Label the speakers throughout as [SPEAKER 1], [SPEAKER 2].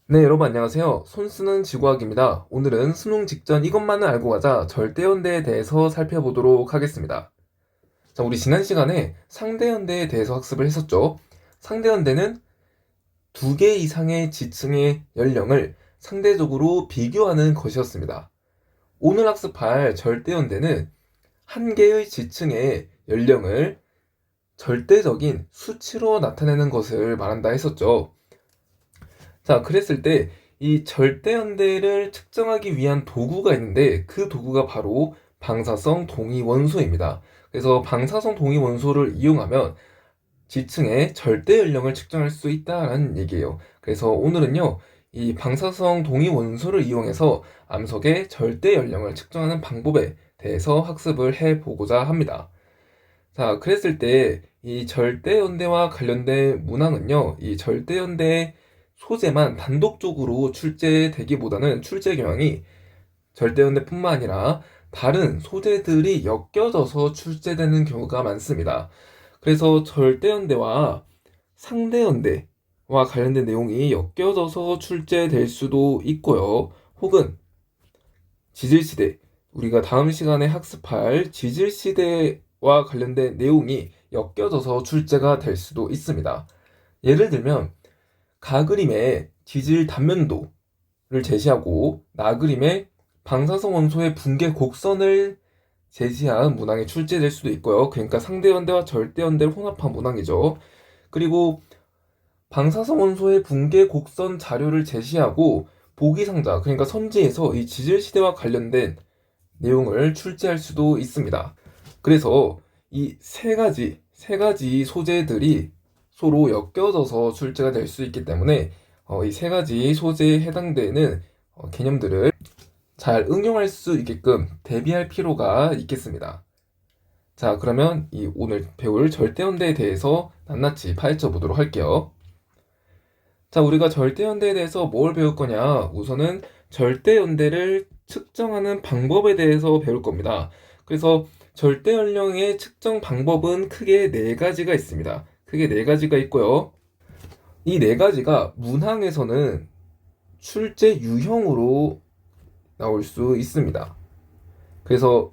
[SPEAKER 1] 네, 여러분 안녕하세요. 손 쓰는 지구학입니다. 오늘은 수능 직전 이것만을 알고 가자 절대연대에 대해서 살펴보도록 하겠습니다. 자, 우리 지난 시간에 상대연대에 대해서 학습을 했었죠. 상대연대는 두 개 이상의 지층의 연령을 상대적으로 비교하는 것이었습니다. 오늘 학습할 절대연대는 한 개의 지층의 연령을 절대적인 수치로 나타내는 것을 말한다 했었죠. 자, 그랬을 때 이 절대연대를 측정하기 위한 도구가 있는데 그 도구가 바로 방사성 동위원소입니다. 그래서 방사성 동위원소를 이용하면 지층의 절대 연령을 측정할 수 있다는 얘기예요. 그래서 오늘은요, 이 방사성 동위원소를 이용해서 암석의 절대 연령을 측정하는 방법에 대해서 학습을 해보고자 합니다. 자, 그랬을 때 이 절대연대와 관련된 문항은요, 이 절대연대의 소재만 단독적으로 출제되기보다는 출제 경향이 절대연대뿐만 아니라 다른 소재들이 엮여져서 출제되는 경우가 많습니다. 그래서 절대연대와 상대연대와 관련된 내용이 엮여져서 출제될 수도 있고요. 혹은 지질시대, 우리가 다음 시간에 학습할 지질시대와 관련된 내용이 엮여져서 출제가 될 수도 있습니다. 예를 들면 가그림의 지질 단면도를 제시하고 나그림의 방사성 원소의 붕괴 곡선을 제시한 문항이 출제될 수도 있고요. 그러니까 상대연대와 절대연대를 혼합한 문항이죠. 그리고 방사성 원소의 붕괴 곡선 자료를 제시하고 보기상자, 그러니까 선지에서 이 지질시대와 관련된 내용을 출제할 수도 있습니다. 그래서 이 세 가지 소재들이 서로 엮여져서 출제가 될 수 있기 때문에 이 세 가지 소재에 해당되는 개념들을 잘 응용할 수 있게끔 대비할 필요가 있겠습니다. 자, 그러면 이 오늘 배울 절대연대에 대해서 낱낱이 파헤쳐 보도록 할게요. 자, 우리가 절대연대에 대해서 뭘 배울 거냐? 우선은 절대연대를 측정하는 방법에 대해서 배울 겁니다. 그래서 절대연령의 측정 방법은 크게 네 가지가 있습니다. 크게 네 가지가 있고요. 이 네 가지가 문항에서는 출제 유형으로 나올 수 있습니다. 그래서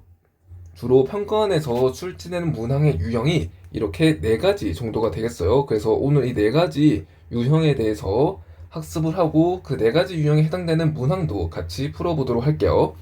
[SPEAKER 1] 주로 평가원에서 출제되는 문항의 유형이 이렇게 네 가지 정도가 되겠어요. 그래서 오늘 이 네 가지 유형에 대해서 학습을 하고 그 네 가지 유형에 해당되는 문항도 같이 풀어보도록 할게요.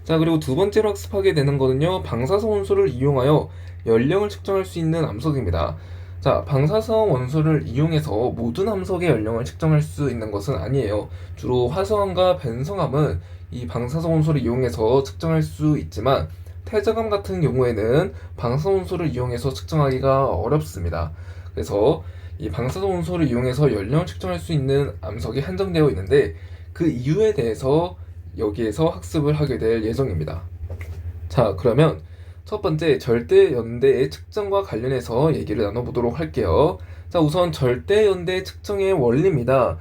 [SPEAKER 1] 자, 그리고 두 번째로 학습하게 되는 거는요, 방사성 원소를 이용하여 연령을 측정할 수 있는 암석입니다. 자, 방사성 원소를 이용해서 모든 암석의 연령을 측정할 수 있는 것은 아니에요. 주로 화성암과 벤성암은 이 방사성 원소를 이용해서 측정할 수 있지만 태저암 같은 경우에는 방사성 원소를 이용해서 측정하기가 어렵습니다. 그래서 이 방사성 원소를 이용해서 연령을 측정할 수 있는 암석이 한정되어 있는데 그 이유에 대해서 여기에서 학습을 하게 될 예정입니다. 자, 그러면 첫 번째 절대연대의 측정과 관련해서 얘기를 나눠보도록 할게요. 자, 우선 절대연대 측정의 원리입니다.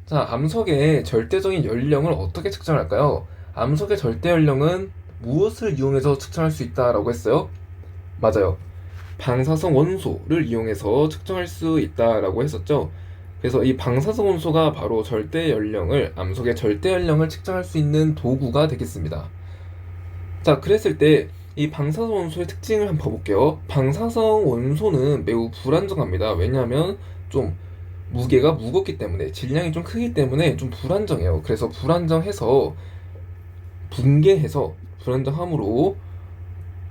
[SPEAKER 1] 자, 암석의 절대적인 연령을 어떻게 측정할까요? 암석의 절대 연령은 무엇을 이용해서 측정할 수 있다라고 했어요? 맞아요. 방사성 원소를 이용해서 측정할 수 있다라고 했었죠. 그래서 이 방사성 원소가 바로 절대 연령을, 암석의 절대 연령을 측정할 수 있는 도구가 되겠습니다. 자, 그랬을 때 이 방사성 원소의 특징을 한번 봐볼게요. 방사성 원소는 매우 불안정합니다. 왜냐하면 좀 무게가 무겁기 때문에, 질량이 좀 크기 때문에 좀 불안정해요. 그래서 불안정해서 붕괴해서, 불안정함으로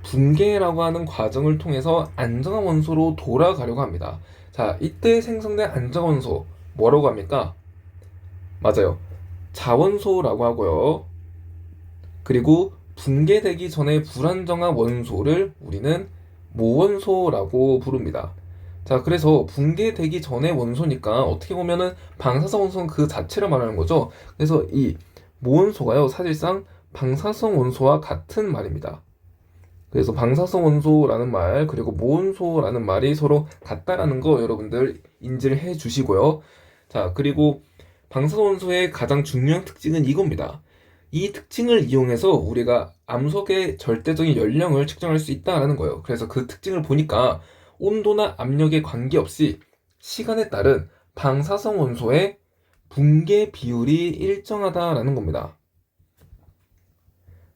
[SPEAKER 1] 붕괴라고 하는 과정을 통해서 안정한 원소로 돌아가려고 합니다. 자, 이때 생성된 안정한 원소 뭐라고 합니까? 맞아요. 자원소라고 하고요. 그리고 붕괴되기 전에 불안정한 원소를 우리는 모원소라고 부릅니다. 자, 그래서 붕괴되기 전에 원소니까 어떻게 보면은 방사성 원소는 그 자체를 말하는 거죠. 그래서 이 모원소가요, 사실상 방사성 원소와 같은 말입니다. 그래서 방사성 원소라는 말, 그리고 모원소라는 말이 서로 같다라는 거 여러분들 인지를 해 주시고요. 자, 그리고 방사성 원소의 가장 중요한 특징은 이겁니다. 이 특징을 이용해서 우리가 암석의 절대적인 연령을 측정할 수 있다라는 거예요. 그래서 그 특징을 보니까 온도나 압력에 관계없이 시간에 따른 방사성 원소의 붕괴 비율이 일정하다라는 겁니다.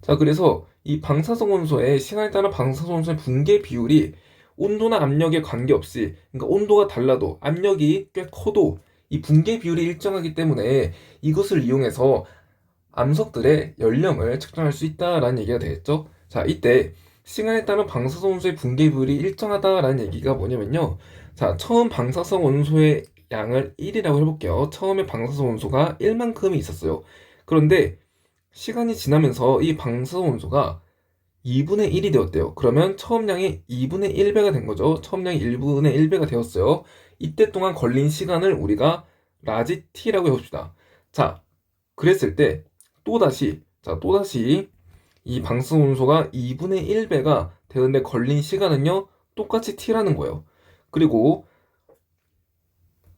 [SPEAKER 1] 자, 그래서 이 방사성 원소의 시간에 따라 방사성 원소의 붕괴 비율이 온도나 압력에 관계없이, 그러니까 온도가 달라도 압력이 꽤 커도 이 붕괴 비율이 일정하기 때문에 이것을 이용해서 암석들의 연령을 측정할 수 있다라는 얘기가 되겠죠. 자, 이때 시간에 따른 방사성 원소의 붕괴 비율이 일정하다라는 얘기가 뭐냐면요. 자, 처음 방사성 원소의 양을 1이라고 해볼게요. 처음에 방사성 원소가 1만큼이 있었어요. 그런데 시간이 지나면서 이 방사성 원소가 2분의 1이 되었대요. 그러면 처음 양이 2분의 1배가 된 거죠. 처음 양이 1분의 1배가 되었어요. 이때 동안 걸린 시간을 우리가 라지 t라고 해봅시다. 자, 그랬을 때 또다시 이 방사성 원소가 2분의 1배가 되는데 걸린 시간은요 똑같이 t라는 거예요. 그리고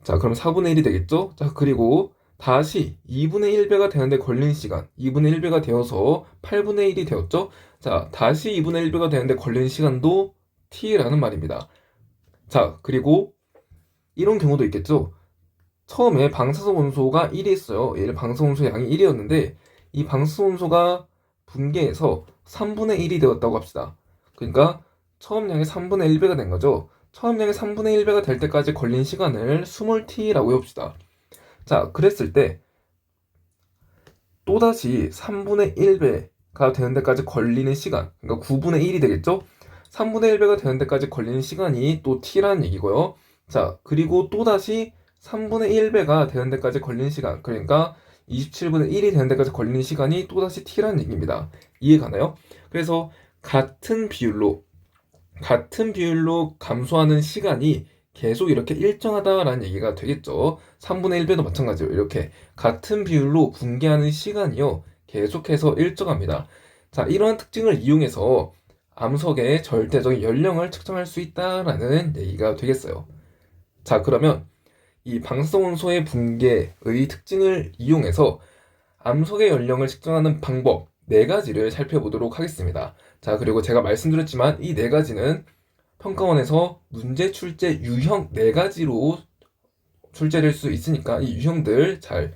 [SPEAKER 1] 자, 그럼 4분의 1이 되겠죠? 자, 그리고 다시 2분의 1배가 되는데 걸린 시간 2분의 1배가 되어서 8분의 1이 되었죠? 자, 다시 2분의 1배가 되는데 걸린 시간도 t라는 말입니다. 자, 그리고 이런 경우도 있겠죠? 처음에 방사성 원소가 1이 있어요. 얘를 방사성 원소 양이 1이었는데 이 방사성 원소가 붕괴해서 3분의 1이 되었다고 합시다. 그러니까 처음 양의 3분의 1배가 된 거죠. 처음 양의 3분의 1배가 될 때까지 걸린 시간을 스몰 t라고 해봅시다. 자, 그랬을 때 또다시 3분의 1배가 되는 데까지 걸리는 시간, 그러니까 9분의 1이 되겠죠? 3분의 1배가 되는 데까지 걸리는 시간이 또 t라는 얘기고요. 자, 그리고 또다시 3분의 1배가 되는 데까지 걸리는 시간, 그러니까 27분의 1이 되는 데까지 걸리는 시간이 또다시 t라는 얘기입니다. 이해가나요? 그래서 같은 비율로 감소하는 시간이 계속 이렇게 일정하다라는 얘기가 되겠죠. 3분의 1배도 마찬가지로 이렇게 같은 비율로 붕괴하는 시간이요 계속해서 일정합니다. 자, 이러한 특징을 이용해서 암석의 절대적인 연령을 측정할 수 있다라는 얘기가 되겠어요. 자, 그러면 이 방사성 원소의 붕괴의 특징을 이용해서 암석의 연령을 측정하는 방법 4가지를 살펴보도록 하겠습니다. 자, 그리고 제가 말씀드렸지만 이 4가지는 평가원에서 문제 출제 유형 4가지로 출제될 수 있으니까 이 유형들 잘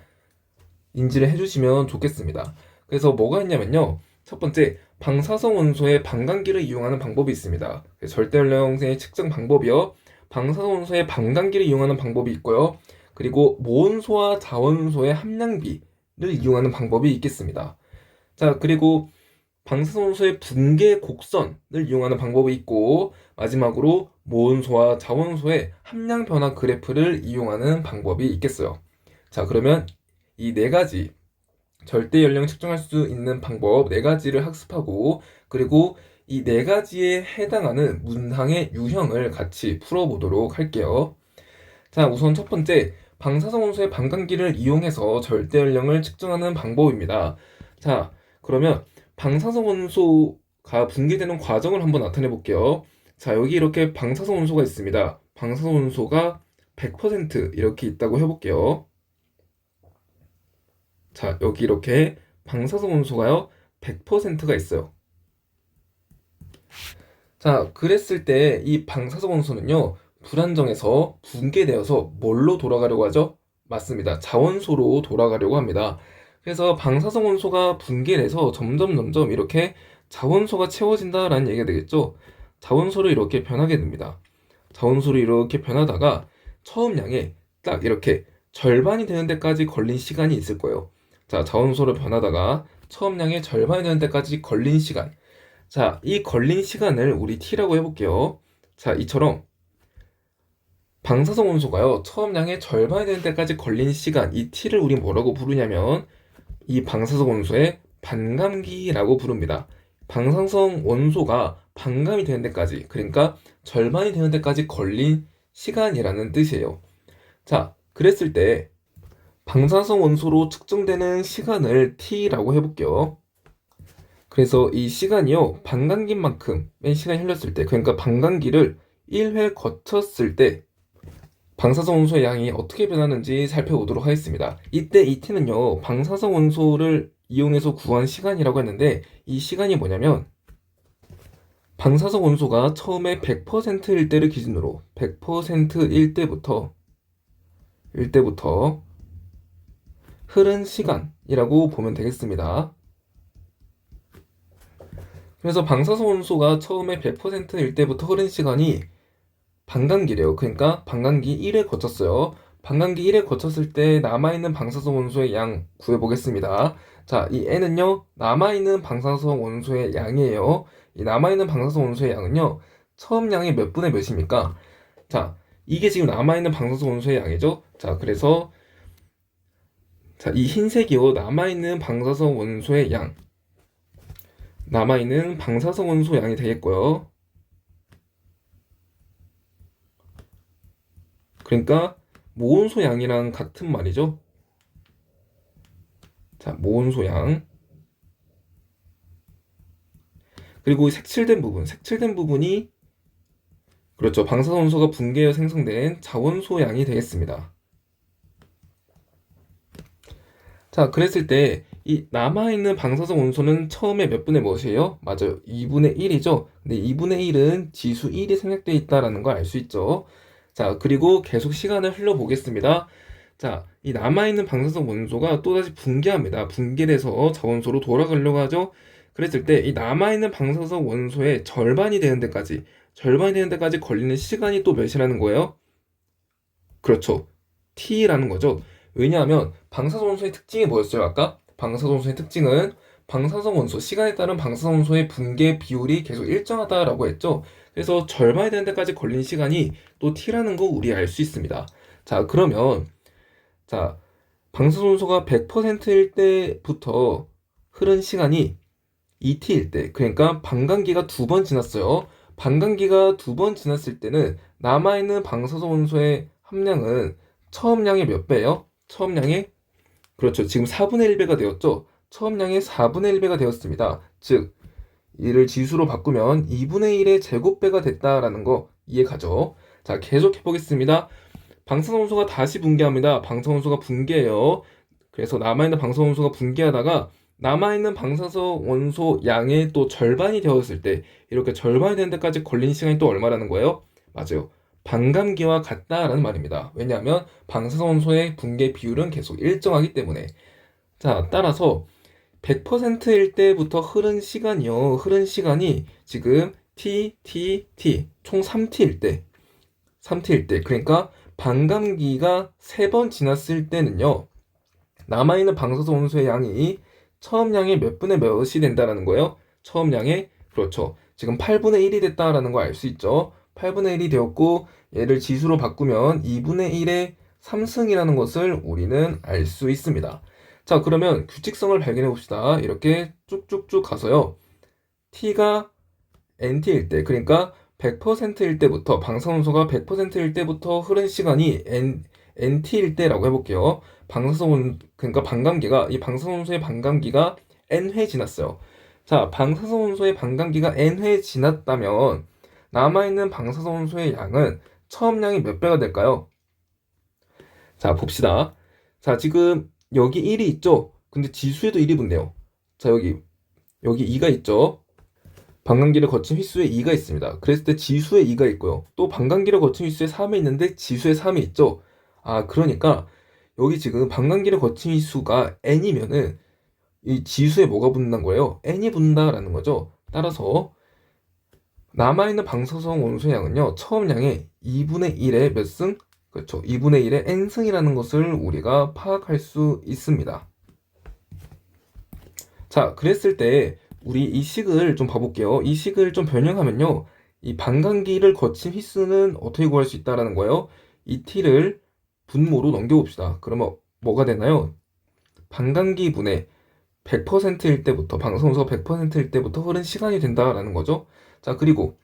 [SPEAKER 1] 인지를 해주시면 좋겠습니다. 그래서 뭐가 있냐면요. 첫 번째, 방사성 원소의 반감기를 이용하는 방법이 있습니다. 절대 연령의 측정 방법이요. 방사성 원소의 반감기를 이용하는 방법이 있고요. 그리고 모원소와 자원소의 함량비를 이용하는 방법이 있겠습니다. 자, 그리고 방사성 원소의 붕괴 곡선을 이용하는 방법이 있고, 마지막으로 모원소와 자원소의 함량 변화 그래프를 이용하는 방법이 있겠어요. 자, 그러면 이 4가지 절대 연령 측정할 수 있는 방법 4가지를 학습하고, 그리고 이 4가지에 해당하는 문항의 유형을 같이 풀어보도록 할게요. 자, 우선 첫 번째, 방사성 원소의 반감기를 이용해서 절대 연령을 측정하는 방법입니다. 자, 그러면 방사성 원소가 붕괴되는 과정을 한번 나타내 볼게요. 자, 여기 이렇게 방사성 원소가 있습니다. 방사성 원소가 100% 이렇게 있다고 해볼게요. 자, 여기 이렇게 방사성 원소가요 100%가 있어요. 자, 그랬을 때 이 방사성 원소는요 불안정해서 붕괴되어서 뭘로 돌아가려고 하죠? 맞습니다. 자원소로 돌아가려고 합니다. 그래서 방사성 원소가 붕괴돼서 점점 이렇게 자원소가 채워진다라는 얘기가 되겠죠. 자원소로 이렇게 변하게 됩니다. 자원소로 이렇게 변하다가 처음 양의 딱 이렇게 절반이 되는 데까지 걸린 시간이 있을 거예요. 자, 자원소로 변하다가 처음 양의 절반이 되는 데까지 걸린 시간. 자, 이 걸린 시간을 우리 t라고 해볼게요. 자, 이처럼 방사성 원소가요 처음 양의 절반이 되는 데까지 걸린 시간, 이 t를 우리 뭐라고 부르냐면 이 방사성 원소의 반감기라고 부릅니다. 방사성 원소가 반감이 되는 데까지, 그러니까 절반이 되는 데까지 걸린 시간이라는 뜻이에요. 자, 그랬을 때 방사성 원소로 측정되는 시간을 t라고 해볼게요. 그래서 이 시간이요 반감기만큼의 시간이 흘렀을 때, 그러니까 반감기를 1회 거쳤을 때 방사성 원소의 양이 어떻게 변하는지 살펴보도록 하겠습니다. 이때 이 t는요 방사성 원소를 이용해서 구한 시간이라고 했는데, 이 시간이 뭐냐면 방사성 원소가 처음에 100%일 때를 기준으로 100%일 때부터 흐른 시간이라고 보면 되겠습니다. 그래서 방사선 원소가 처음에 100%일 때부터 흐른 시간이 반감기래요. 그러니까 반감기 1에 거쳤어요. 반감기 1에 거쳤을 때 남아있는 방사선 원소의 양 구해보겠습니다. 자, 이 N은요, 남아있는 방사선 원소의 양이에요. 이 남아있는 방사선 원소의 양은요, 처음 양의 몇 분의 몇입니까? 자, 이게 지금 남아있는 방사선 원소의 양이죠? 자, 그래서, 자, 이 흰색이요, 남아있는 방사선 원소의 양. 남아있는 방사선 원소 양이 되겠고요. 그러니까, 모온소 양이랑 같은 말이죠. 자, 모온소 양. 그리고 색칠된 부분이 그렇죠. 방사선소가 붕괴해 생성된 자원소 양이 되겠습니다. 자, 그랬을 때 이 남아있는 방사선 원소는 처음에 몇 분의 몇이에요? 맞아요. 2분의 1이죠. 근데 2분의 1은 지수 1이 생략되어 있다는 걸 알 수 있죠. 자, 그리고 계속 시간을 흘러보겠습니다. 자, 이 남아있는 방사선 원소가 또다시 붕괴합니다. 붕괴돼서 자원소로 돌아가려고 하죠. 그랬을 때 이 남아있는 방사선 원소의 절반이 되는 데까지 걸리는 시간이 또 몇이라는 거예요? 그렇죠. T라는 거죠. 왜냐하면 방사선 원소의 특징이 뭐였어요, 아까? 방사선 원소의 특징은 방사선 원소, 시간에 따른 방사선 원소의 붕괴 비율이 계속 일정하다라고 했죠. 그래서 절반이 되는 데까지 걸린 시간이 또 T라는 거 우리 알 수 있습니다. 자, 그러면 자, 방사선 원소가 100%일 때부터 흐른 시간이 2T일 때, 그러니까 반감기가 두 번 지났어요. 반감기가 두 번 지났을 때는 남아있는 방사선 원소의 함량은 처음 양의 몇 배예요? 처음 양의 그렇죠. 지금 4분의 1배가 되었죠. 처음 양의 4분의 1배가 되었습니다. 즉 이를 지수로 바꾸면 2분의 1의 제곱배가 됐다라는 거 이해 가죠? 자, 계속해 보겠습니다. 방사선 원소가 다시 붕괴합니다. 방사선 원소가 붕괴해요. 그래서 남아있는 방사선 원소가 붕괴하다가 남아있는 방사선 원소 양의 또 절반이 되었을 때 이렇게 절반이 되는 데까지 걸린 시간이 또 얼마라는 거예요? 맞아요. 반감기와 같다라는 말입니다. 왜냐하면 방사선 원소의 붕괴 비율은 계속 일정하기 때문에. 자, 따라서 100%일 때부터 흐른 시간이 지금 총 3T일 때, 그러니까 반감기가 3번 지났을 때는요, 남아있는 방사선 원소의 양이 처음 양의 몇 분의 몇이 된다라는 거예요? 처음 양의, 그렇죠. 지금 8분의 1이 됐다라는 거 알 수 있죠? 8분의 1이 되었고, 얘를 지수로 바꾸면 2분의 1의 3승이라는 것을 우리는 알 수 있습니다. 자, 그러면 규칙성을 발견해 봅시다. 이렇게 쭉쭉쭉 가서요. T가 NT일 때, 그러니까 100%일 때부터, 방사선소가 100%일 때부터 흐른 시간이 NT일 때라고 해볼게요. 그러니까 이 방사선소의 반감기가 N회 지났어요. 자, 방사선소의 반감기가 N회 지났다면, 남아있는 방사선소의 양은 처음 양이 몇 배가 될까요? 자, 봅시다. 자, 지금 여기 1이 있죠? 근데 지수에도 1이 붙네요. 자, 여기 2가 있죠? 반감기를 거친 휘수에 2가 있습니다. 그랬을 때 지수에 2가 있고요. 또 반감기를 거친 휘수에 3이 있는데 지수에 3이 있죠? 아, 그러니까 여기 지금 반감기를 거친 휘수가 n이면은 이 지수에 뭐가 붙는다는 거예요? n이 붙는다라는 거죠. 따라서 남아있는 방사선 원소의 양은요, 처음 양의 2분의 1의 몇 승? 그렇죠. 2분의 1의 n승이라는 것을 우리가 파악할 수 있습니다. 자, 그랬을 때 우리 이 식을 좀 봐볼게요. 이 식을 좀 변형하면요, 이 반감기를 거친 휘수는 어떻게 구할 수 있다라는 거예요? 이 t를 분모로 넘겨봅시다. 그러면 뭐가 되나요? 반감기 분의 100%일 때부터, 방사선소가 100%일 때부터 흐른 시간이 된다라는 거죠. 자, 그리고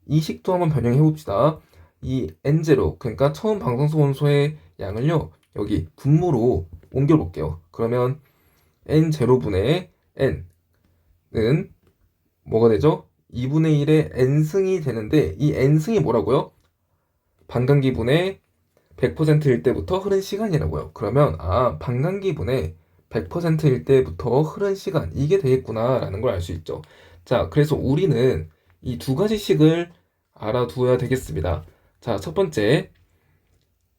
[SPEAKER 1] 이 식도 한번 변형해 봅시다. 이 N0, 그러니까 처음 방사선 원소의 양을요, 여기 분모로 옮겨 볼게요. 그러면 N0분의 N은 뭐가 되죠? 2분의 1의 N승이 되는데, 이 N승이 뭐라고요? 반감기 분의 100%일 때부터 흐른 시간이라고요. 그러면 반감기 분의 100%일 때부터 흐른 시간, 이게 되겠구나라는 걸 알 수 있죠. 자, 그래서 우리는 이 두 가지 식을 알아두어야 되겠습니다. 자, 첫 번째,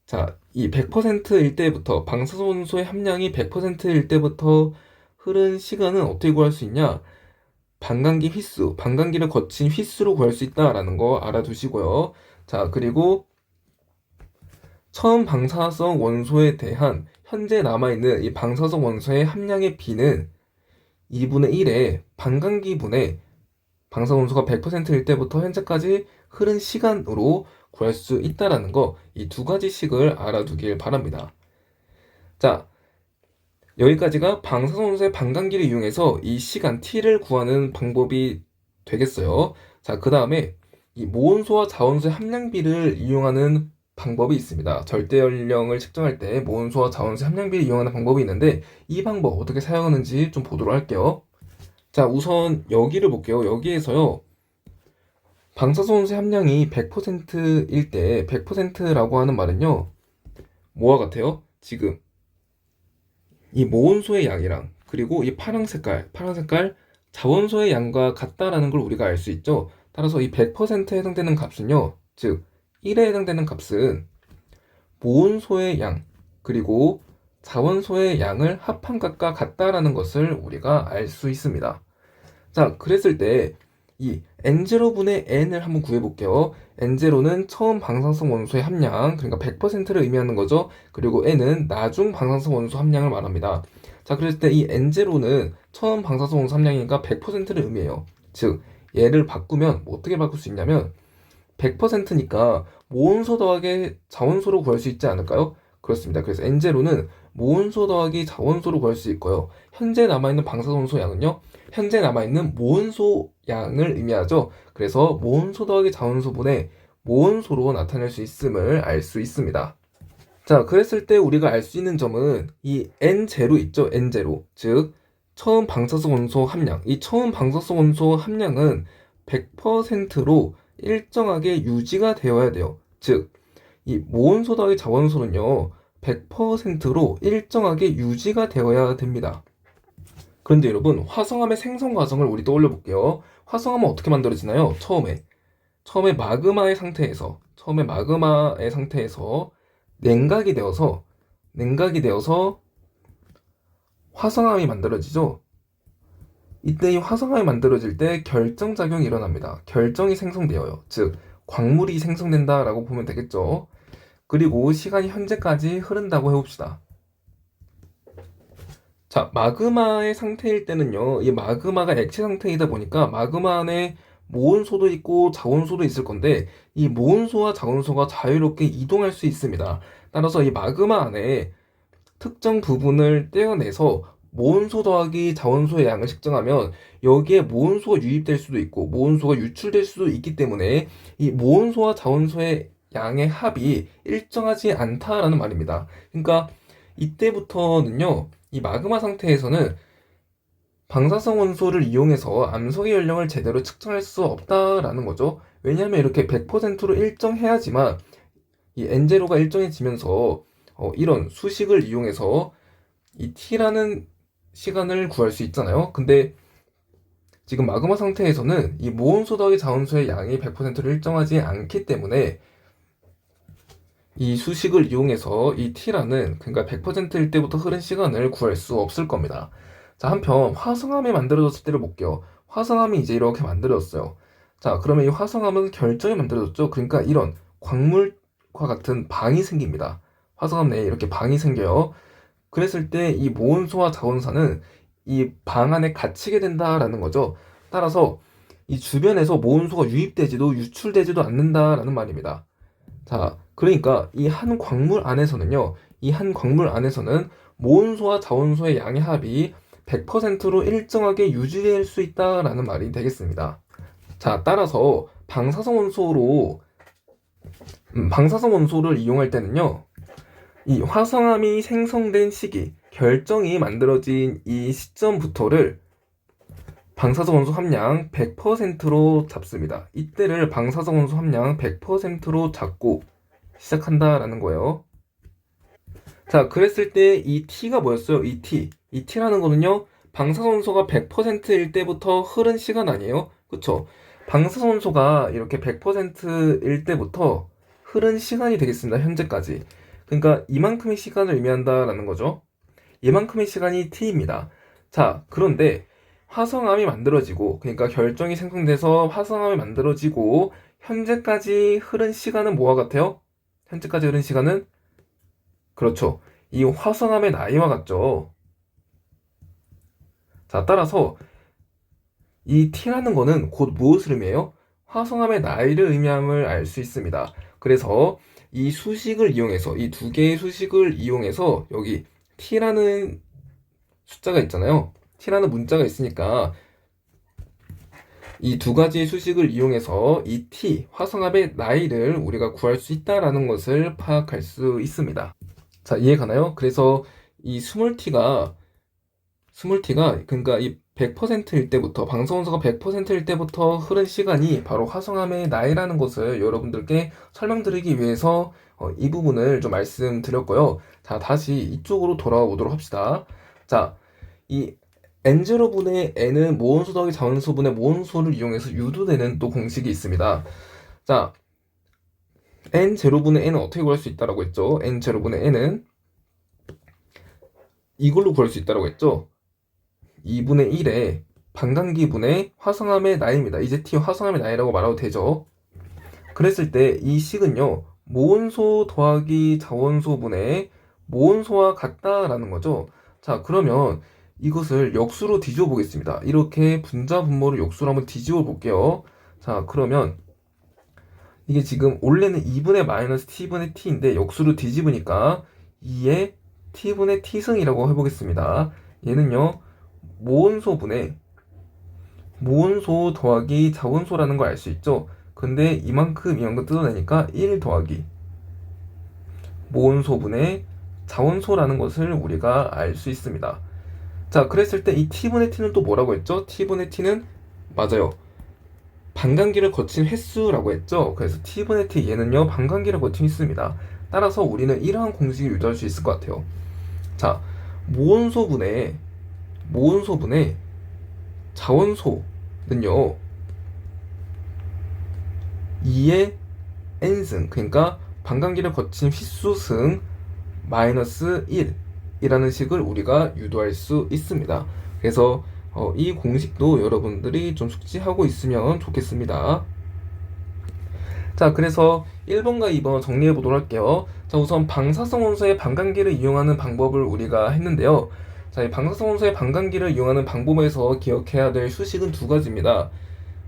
[SPEAKER 1] 자, 이 100%일 때부터 방사선소의 함량이 100%일 때부터 흐른 시간은 어떻게 구할 수 있냐? 반감기 휘수, 반감기를 거친 휘수로 구할 수 있다라는 거 알아두시고요. 자, 그리고 처음 방사성 원소에 대한 현재 남아있는 이 방사성 원소의 함량의 비는 2분의 1에 반감기분의 방사원소가 100%일 때부터 현재까지 흐른 시간으로 구할 수 있다라는 거, 이 두 가지씩을 알아두길 바랍니다. 자, 여기까지가 방사선소의 반감기를 이용해서 이 시간 t를 구하는 방법이 되겠어요. 자, 그 다음에 이 모온수와 자원수의 함량비를 이용하는 방법이 있습니다. 절대 연령을 측정할 때 모온수와 자원수의 함량비를 이용하는 방법이 있는데 이 방법 어떻게 사용하는지 좀 보도록 할게요. 자, 우선 여기를 볼게요. 여기에서요. 방사선소의 함량이 100%일 때 100%라고 하는 말은요. 뭐와 같아요? 지금 이 모온수의 양이랑 그리고 이 파란 색깔 자원소의 양과 같다라는 걸 우리가 알 수 있죠. 따라서 이 100%에 해당되는 값은요. 즉 1에 해당되는 값은 모온소의 양 그리고 자원소의 양을 합한 값과 같다라는 것을 우리가 알 수 있습니다. 자, 그랬을 때 이 N0분의 N을 한번 구해볼게요. N0는 처음 방사성 원소의 함량, 그러니까 100%를 의미하는 거죠. 그리고 N은 나중 방사성 원소 함량을 말합니다. 자, 그랬을 때 이 N0는 처음 방사성 원소 함량이니까 100%를 의미해요. 즉, 얘를 바꾸면 어떻게 바꿀 수 있냐면 100%니까 모온소 더하기 자원소로 구할 수 있지 않을까요? 그렇습니다. 그래서 N0는 모온소 더하기 자원소로 구할 수 있고요. 현재 남아있는 방사선소 양은요. 현재 남아있는 모온소 양을 의미하죠. 그래서 모온소 더하기 자원소분의 모온소로 나타낼 수 있음을 알 수 있습니다. 자, 그랬을 때 우리가 알 수 있는 점은 이 N0 있죠. N0. 즉, 처음 방사성 원소 함량. 이 처음 방사성 원소 함량은 100%로 일정하게 유지가 되어야 돼요. 즉, 이 모온소 더하기 자원소는요. 100%로 일정하게 유지가 되어야 됩니다. 그런데 여러분, 화성암의 생성 과정을 우리 떠올려 볼게요. 화성암은 어떻게 만들어지나요? 처음에 마그마의 상태에서 냉각이 되어서 화성암이 만들어지죠. 이때 이 화성암이 만들어질 때 결정작용이 일어납니다. 결정이 생성되어요. 즉, 광물이 생성된다라고 보면 되겠죠. 그리고 시간이 현재까지 흐른다고 해봅시다. 자, 마그마의 상태일 때는요, 이 마그마가 액체 상태이다 보니까 마그마 안에 모온소도 있고 자온소도 있을 건데, 이 모온소와 자온소가 자유롭게 이동할 수 있습니다. 따라서 이 마그마 안에 특정 부분을 떼어내서 모온소 더하기 자원소의 양을 측정하면 여기에 모온소가 유입될 수도 있고 모온소가 유출될 수도 있기 때문에 이 모온소와 자원소의 양의 합이 일정하지 않다라는 말입니다. 그러니까 이때부터는요, 이 마그마 상태에서는 방사성 원소를 이용해서 암석의 연령을 제대로 측정할 수 없다라는 거죠. 왜냐하면 이렇게 100%로 일정해야지만 이 N0가 일정해지면서 이런 수식을 이용해서 이 T라는 시간을 구할 수 있잖아요. 근데 지금 마그마 상태에서는 이 모온소 더하기 자원소의 양이 100%를 일정하지 않기 때문에 이 수식을 이용해서 이 T라는, 그러니까 100%일 때부터 흐른 시간을 구할 수 없을 겁니다. 자, 한편 화성암이 만들어졌을 때를 볼게요. 화성암이 이제 이렇게 만들어졌어요. 자, 그러면 이 화성암은 결정이 만들어졌죠. 그러니까 이런 광물과 같은 방이 생깁니다. 화성암 내에 이렇게 방이 생겨요. 그랬을 때 이 모온소와 자원사는 이 방 안에 갇히게 된다라는 거죠. 따라서 이 주변에서 모온소가 유입되지도 유출되지도 않는다라는 말입니다. 자, 그러니까 이 한 광물 안에서는요, 이 한 광물 안에서는 모온소와 자원소의 양의 합이 100%로 일정하게 유지될 수 있다라는 말이 되겠습니다. 자, 따라서 방사성 원소를 이용할 때는요, 이 화성암이 생성된 시기, 결정이 만들어진 이 시점부터를 방사성 원소 함량 100%로 잡습니다. 이때를 방사성 원소 함량 100%로 잡고 시작한다라는 거예요. 자, 그랬을 때 이 T가 뭐였어요? 이 T라는 거는요, 방사성 원소가 100%일 때부터 흐른 시간 아니에요? 그쵸? 방사성 원소가 이렇게 100%일 때부터 흐른 시간이 되겠습니다. 현재까지. 그러니까 이만큼의 시간을 의미한다라는 거죠. 이만큼의 시간이 t입니다. 자, 그런데 화성암이 만들어지고, 그러니까 결정이 생성돼서 화성암이 만들어지고, 현재까지 흐른 시간은 뭐와 같아요? 현재까지 흐른 시간은? 그렇죠. 이 화성암의 나이와 같죠. 자, 따라서 이 t라는 거는 곧 무엇을 의미해요? 화성암의 나이를 의미함을 알 수 있습니다. 그래서 이 수식을 이용해서, 이 두 개의 수식을 이용해서 여기 t라는 숫자가 있잖아요. t라는 문자가 있으니까 이 두 가지 수식을 이용해서 이 t, 화성암의 나이를 우리가 구할 수 있다라는 것을 파악할 수 있습니다. 자, 이해 가나요? 그래서 이 스몰t가 그러니까 이 100%일 때부터 방사원소가 100%일 때부터 흐른 시간이 바로 화성암의 나이라는 것을 여러분들께 설명드리기 위해서 이 부분을 좀 말씀드렸고요. 자, 다시 이쪽으로 돌아와 보도록 합시다. 자, 이 n0분의 n은 모원수 더하기 자원수분의 모원수를 이용해서 유도되는 또 공식이 있습니다. 자, n0분의 n은 어떻게 구할 수 있다라고 했죠? n0분의 n은 이걸로 구할 수 있다라고 했죠? 2분의 1의 반감기분의 화성암의 나이입니다. 이제 t 화성암의 나이라고 말해도 되죠. 그랬을 때 이 식은요, 모원소 더하기 자원소분의 모원소와 같다라는 거죠. 자, 그러면 이것을 역수로 뒤집어 보겠습니다. 이렇게 분자 분모를 역수로 한번 뒤집어 볼게요. 자, 그러면 이게 지금 원래는 2분의 마이너스 t분의 t인데 역수로 뒤집으니까 2의 t분의 t승이라고 해보겠습니다. 얘는요, 모원소분의 모원소 더하기 자원소라는 걸 알 수 있죠. 근데 이만큼 뜯어내니까 1 더하기 모원소분의 자원소라는 것을 우리가 알 수 있습니다. 자, 그랬을 때 이 t분의 t는 또 뭐라고 했죠? t분의 t는 맞아요, 반감기를 거친 횟수라고 했죠. 그래서 t분의 t 얘는요, 반감기를 거친 횟수입니다. 따라서 우리는 이러한 공식을 유도할 수 있을 것 같아요. 자, 모원소분의 자원소는요, 2의 n승, 그러니까 반감기를 거친 휘수승 마이너스 1이라는 식을 우리가 유도할 수 있습니다. 그래서 이 공식도 여러분들이 좀 숙지하고 있으면 좋겠습니다. 자, 그래서 1번과 2번 정리해 보도록 할게요. 자, 우선 방사성 원소의 반감기를 이용하는 방법을 우리가 했는데요. 자, 이 방사성 원소의 반감기를 이용하는 방법에서 기억해야 될 수식은 두 가지입니다.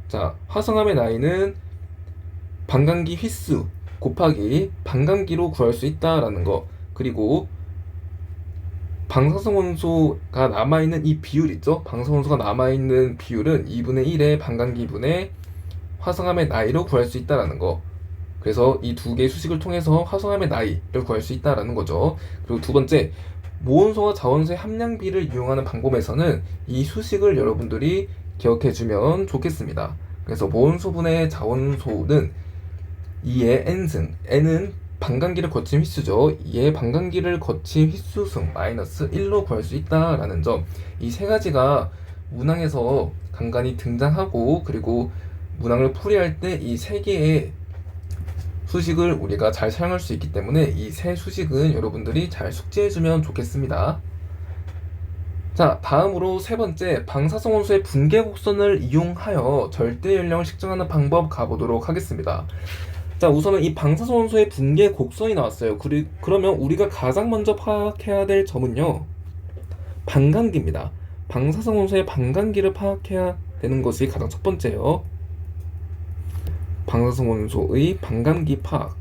[SPEAKER 1] 자, 화성암의 나이는 반감기 휘수 곱하기 반감기로 구할 수 있다라는 거, 그리고 방사성 원소가 남아있는 이 비율 있죠? 방사성 원소가 남아있는 비율은 2분의 1의 반감기분의 화성암의 나이로 구할 수 있다라는 거. 그래서 이 두 개의 수식을 통해서 화성암의 나이를 구할 수 있다라는 거죠. 그리고 두 번째, 모원소와 자원소의 함량비를 이용하는 방법에서는 이 수식을 여러분들이 기억해주면 좋겠습니다. 그래서 모원소분의 자원소는 2의 n승, n은 반감기를 거친 휘수죠. 2의 반감기를 거친 휘수승 마이너스 1로 구할 수 있다라는 점, 이 세 가지가 문항에서 간간히 등장하고, 그리고 문항을 풀이할 때 이 세 개의 수식을 우리가 잘 사용할 수 있기 때문에 이 세 수식은 여러분들이 잘 숙지해주면 좋겠습니다. 자, 다음으로 세 번째, 방사성 원소의 붕괴 곡선을 이용하여 절대 연령을 측정하는 방법 가보도록 하겠습니다. 자, 우선은 이 방사성 원소의 붕괴 곡선이 나왔어요. 그러면 우리가 가장 먼저 파악해야 될 점은요, 반감기입니다. 방사성 원소의 반감기를 파악해야 되는 것이 가장 첫 번째예요. 방사성 원소의 반감기 파악.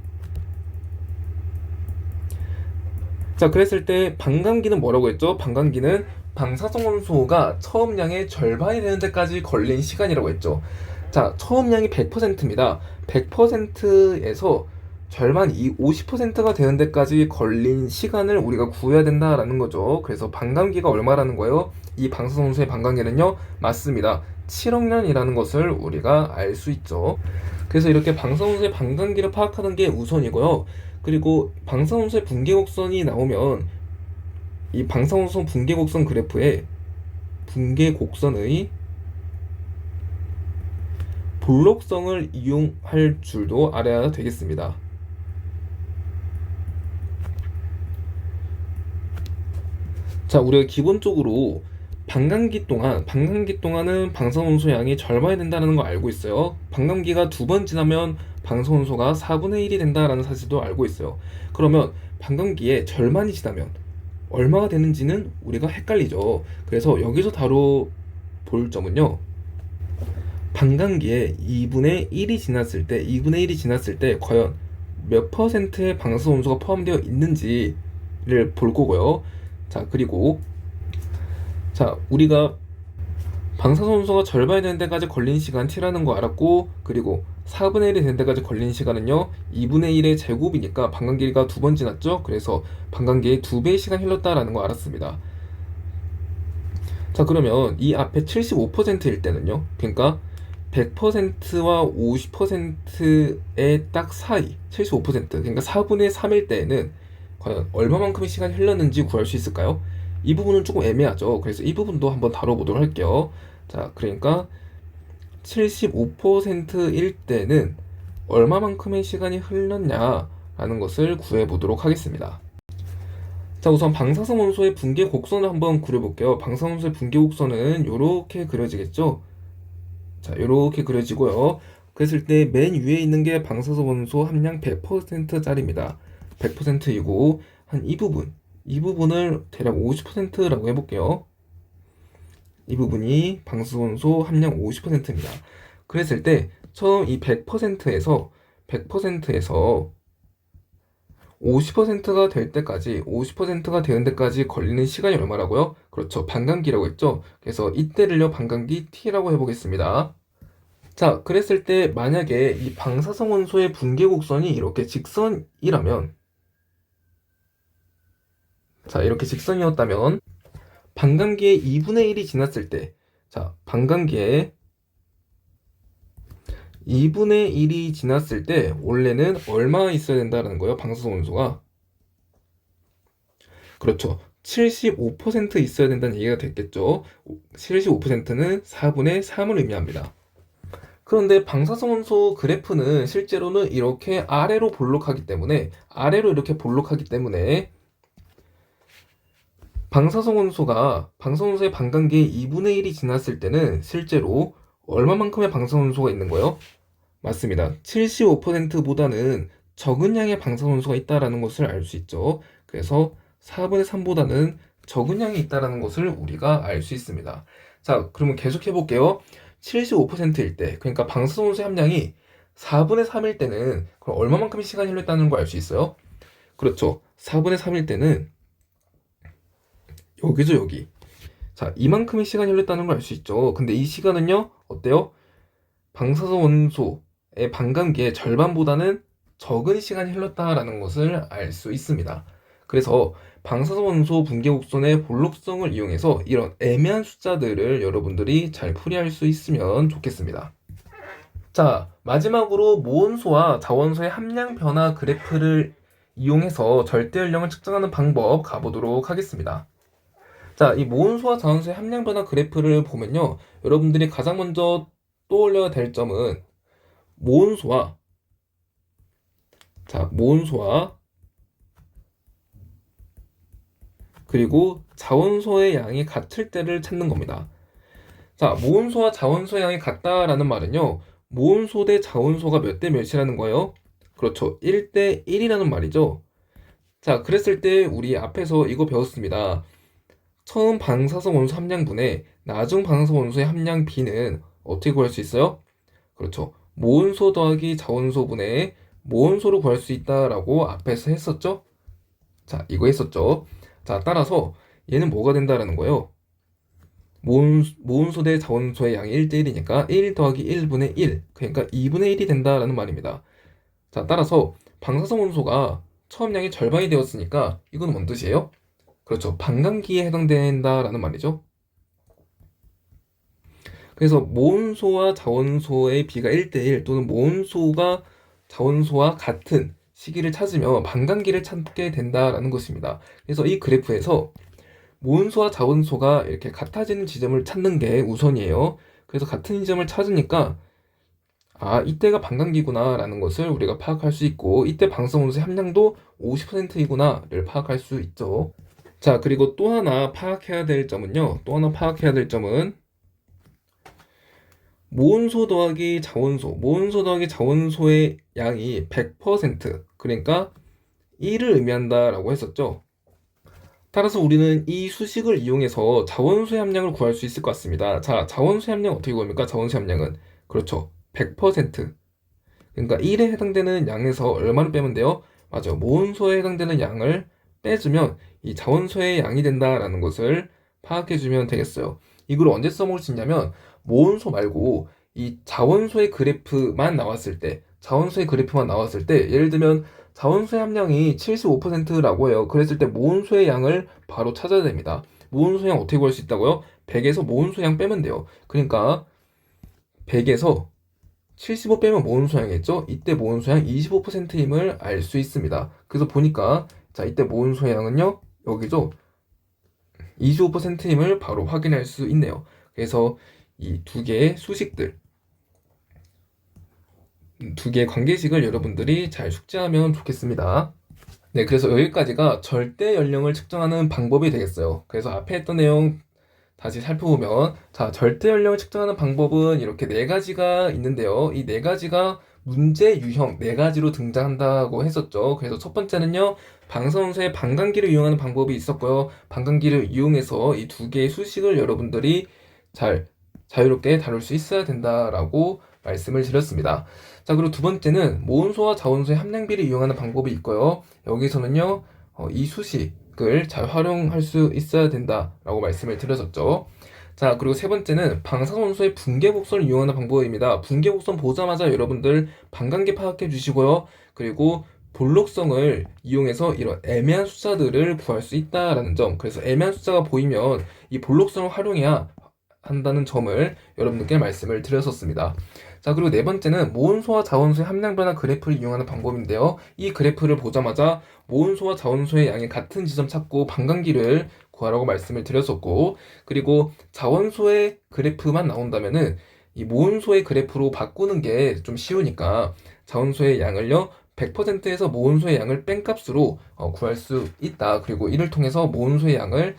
[SPEAKER 1] 자, 그랬을 때 반감기는 뭐라고 했죠? 반감기는 방사성 원소가 처음량의 절반이 되는 데까지 걸린 시간이라고 했죠. 자, 처음량이 100%입니다. 100%에서 절반, 이 50%가 되는 데까지 걸린 시간을 우리가 구해야 된다라는 거죠. 그래서 반감기가 얼마라는 거예요? 이 방사성 원소의 반감기는요, 맞습니다, 7억 년이라는 것을 우리가 알 수 있죠. 그래서 이렇게 방사선소의 반감기를 파악하는 게 우선이고요. 그리고 방사선소의 붕괴곡선이 나오면 이 방사선소 붕괴곡선 그래프에 붕괴곡선의 볼록성을 이용할 줄도 알아야 되겠습니다. 자, 우리가 기본적으로 방광기 동안은 방사선소 양이 절반이 된다는 거 알고 있어요. 방광기가 2번 지나면 방사선소가 4분의 1이 된다라는 사실도 알고 있어요. 그러면 방광기에 절반이 지나면 얼마가 되는지는 우리가 헷갈리죠. 그래서 여기서 다뤄볼 점은요. 방광기에 2분의 1이 지났을 때 과연 몇 퍼센트의 방사선소가 포함되어 있는지를 볼 거고요. 자, 그리고 우리가 방사선소가 절반이 되는 데까지 걸린 시간 t라는 거 알았고, 그리고 4분의 1이 되는 데까지 걸린 시간은요 2분의 1의 제곱이니까 방광기가 2번 지났죠. 그래서 방광기에 2배의 시간 흘렀다라는 거 알았습니다. 자, 그러면 이 앞에 75%일 때는요, 그러니까 100%와 50%의 딱 사이, 75%, 그러니까 4분의 3일 때에는 과연 얼마만큼의 시간이 흘렀는지 구할 수 있을까요? 이 부분은 조금 애매하죠. 그래서 이 부분도 한번 다뤄보도록 할게요. 자, 그러니까 75%일 때는 얼마만큼의 시간이 흘렀냐라는 것을 구해보도록 하겠습니다. 자, 우선 방사선 원소의 분계 곡선을 한번 그려볼게요. 방사선 원소의 분계 곡선은 이렇게 그려지겠죠? 자, 이렇게 그려지고요. 그랬을 때 맨 위에 있는 게 방사선 원소 함량 100%짜리입니다. 100%이고 한 이 부분을 대략 50%라고 해볼게요. 이 부분이 방사선 원소 함량 50%입니다. 그랬을 때 처음 이 100%에서 50%가 될 때까지, 50%가 되는 데까지 걸리는 시간이 얼마라고요? 그렇죠. 반감기라고 했죠. 그래서 이때를요 반감기 t라고 해보겠습니다. 자, 그랬을 때 만약에 이 방사성 원소의 분계 곡선이 이렇게 직선이라면, 자, 이렇게 직선이었다면 반감기의 2분의 1이 지났을 때, 자, 반감기의 2분의 1이 지났을 때 원래는 얼마 있어야 된다는 거예요, 방사성 원소가. 그렇죠. 75% 있어야 된다는 얘기가 됐겠죠. 75%는 4분의 3을 의미합니다. 그런데 방사성 원소 그래프는 실제로는 이렇게 아래로 볼록하기 때문에, 방사성 원소의 반감기의 2분의 1이 지났을 때는 실제로 얼마만큼의 방사성 원소가 있는 거예요? 맞습니다. 75%보다는 적은 양의 방사선 원소가 있다는 것을 알 수 있죠. 그래서 4분의 3보다는 적은 양이 있다는 것을 우리가 알 수 있습니다. 자, 그러면 계속 해볼게요. 75%일 때, 그러니까 방사선 원소의 함량이 4분의 3일 때는 그럼 얼마만큼의 시간이 흘렀다는 걸 알 수 있어요? 그렇죠. 4분의 3일 때는 여기죠, 여기. 자, 이만큼의 시간이 흘렀다는 걸 알 수 있죠. 근데 이 시간은요, 어때요? 방사선 원소의 반감기의 절반보다는 적은 시간이 흘렀다라는 것을 알 수 있습니다. 그래서 방사선 원소 분계 곡선의 볼록성을 이용해서 이런 애매한 숫자들을 여러분들이 잘 풀이할 수 있으면 좋겠습니다. 자, 마지막으로 모원소와 자원소의 함량 변화 그래프를 이용해서 절대 연령을 측정하는 방법 가보도록 하겠습니다. 자, 이 모원소와 자원소의 함량 변화 그래프를 보면요, 여러분들이 가장 먼저 떠올려야 될 점은 모원소와 그리고 자원소의 양이 같을 때를 찾는 겁니다. 자, 모원소와 자원소의 양이 같다라는 말은요, 모원소 대 자원소가 몇 대 몇이라는 거예요? 그렇죠. 1대 1이라는 말이죠. 자, 그랬을 때 우리 앞에서 이거 배웠습니다. 처음 방사성 원소 함량분의 나중 방사성 원소의 함량 B는 어떻게 구할 수 있어요? 그렇죠. 모원소 더하기 자원소분의 모원소를 구할 수 있다라고 앞에서 했었죠? 자, 이거 했었죠. 자, 따라서 얘는 뭐가 된다라는 거예요? 모원소 대 자원소의 양이 1대 1이니까 1 더하기 1분의 1, 그러니까 2분의 1이 된다라는 말입니다. 자, 따라서 방사성 원소가 처음 양이 절반이 되었으니까 이건 뭔 뜻이에요? 그렇죠. 반감기에 해당된다라는 말이죠. 그래서 모원소와 자원소의 비가 1대1 또는 모원소가 자원소와 같은 시기를 찾으면 반감기를 찾게 된다라는 것입니다. 그래서 이 그래프에서 모원소와 자원소가 이렇게 같아지는 지점을 찾는 게 우선이에요. 그래서 같은 지점을 찾으니까 이때가 반감기구나 라는 것을 우리가 파악할 수 있고, 이때 방사선 원소의 함량도 50%이구나 를 파악할 수 있죠. 자, 그리고 또 하나 파악해야 될 점은요. 또 하나 파악해야 될 점은 모온소 더하기 자원소. 모온소 더하기 자원소의 양이 100%, 그러니까 1을 의미한다라고 했었죠. 따라서 우리는 이 수식을 이용해서 자원수의 함량을 구할 수 있을 것 같습니다. 자, 자원수의 함량 어떻게 구합니까? 자원수의 함량은 그렇죠. 100%. 그러니까 1에 해당되는 양에서 얼마를 빼면 돼요? 맞아. 모온소에 해당되는 양을 빼주면 이 자원소의 양이 된다라는 것을 파악해주면 되겠어요. 이걸 언제 써먹을 수 있냐면 모온소 말고 이 자원소의 그래프만 나왔을 때, 자원소의 그래프만 나왔을 때, 예를 들면 자원소의 함량이 75%라고 해요. 그랬을 때 모온소의 양을 바로 찾아야 됩니다. 모온소 양 어떻게 구할 수 있다고요? 100에서 모온소 양 빼면 돼요. 그러니까 100에서 75 빼면 모온소양이겠죠? 이때 모온소양 25%임을 알 수 있습니다. 그래서 보니까 자, 이때 모온소양은요, 여기죠? 25%임을 바로 확인할 수 있네요. 그래서 이 두 개의 수식들, 두 개의 관계식을 여러분들이 잘 숙지하면 좋겠습니다. 네, 그래서 여기까지가 절대 연령을 측정하는 방법이 되겠어요. 그래서 앞에 했던 내용 다시 살펴보면, 자, 절대 연령을 측정하는 방법은 이렇게 네 가지가 있는데요. 이 네 가지가 문제 유형 네 가지로 등장한다고 했었죠. 그래서 첫 번째는요, 방사선소의 반감기를 이용하는 방법이 있었고요. 반감기를 이용해서 이 두 개의 수식을 여러분들이 잘 자유롭게 다룰 수 있어야 된다라고 말씀을 드렸습니다. 자, 그리고 두 번째는 모온소와 자원소의 함량비를 이용하는 방법이 있고요. 여기서는요, 이 수식을 잘 활용할 수 있어야 된다라고 말씀을 드렸었죠. 자, 그리고 세 번째는 방사선소의 붕괴 곡선을 이용하는 방법입니다. 붕괴 곡선 보자마자 여러분들 반감기 파악해 주시고요. 그리고 볼록성을 이용해서 이런 애매한 숫자들을 구할 수 있다라는 점. 그래서 애매한 숫자가 보이면 이 볼록성을 활용해야 한다는 점을 여러분들께 말씀을 드렸었습니다. 자, 그리고 네 번째는 모온소와 자원소의 함량 변화 그래프를 이용하는 방법인데요. 이 그래프를 보자마자 모온소와 자원소의 양이 같은 지점 찾고 반감기를 구하라고 말씀을 드렸었고, 그리고 자원소의 그래프만 나온다면은 이 모온소의 그래프로 바꾸는 게 좀 쉬우니까 자원소의 양을요 100%에서 모온소의 양을 뺀 값으로 구할 수 있다. 그리고 이를 통해서 모온소의 양을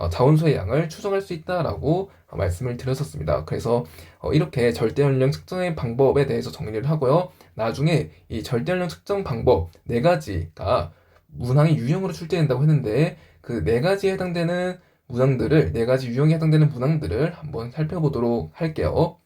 [SPEAKER 1] 자원소의 양을 추정할 수 있다라고 말씀을 드렸었습니다. 그래서 이렇게 절대연령 측정의 방법에 대해서 정리를 하고요. 나중에 이 절대연령 측정 방법 네 가지가 문항이 유형으로 출제된다고 했는데 그 네 가지에 해당되는 문항들을, 네 가지 유형에 해당되는 문항들을 한번 살펴보도록 할게요.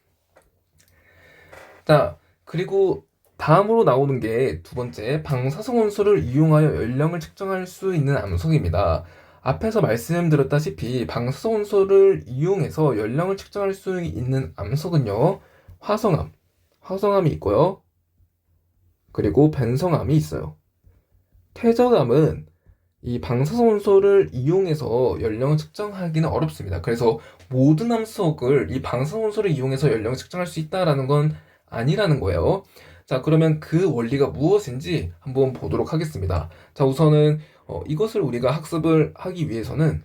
[SPEAKER 1] 자, 그리고 다음으로 나오는 게 두 번째, 방사성 원소를 이용하여 연령을 측정할 수 있는 암석입니다. 앞에서 말씀드렸다시피 방사성 원소를 이용해서 연령을 측정할 수 있는 암석은요, 화성암이 있고요. 그리고 변성암이 있어요. 퇴적암은 이 방사성 원소를 이용해서 연령을 측정하기는 어렵습니다. 그래서 모든 암석을 이 방사성 원소를 이용해서 연령을 측정할 수 있다라는 건 아니라는 거예요. 자, 그러면 그 원리가 무엇인지 한번 보도록 하겠습니다. 자, 우선은 이것을 우리가 학습을 하기 위해서는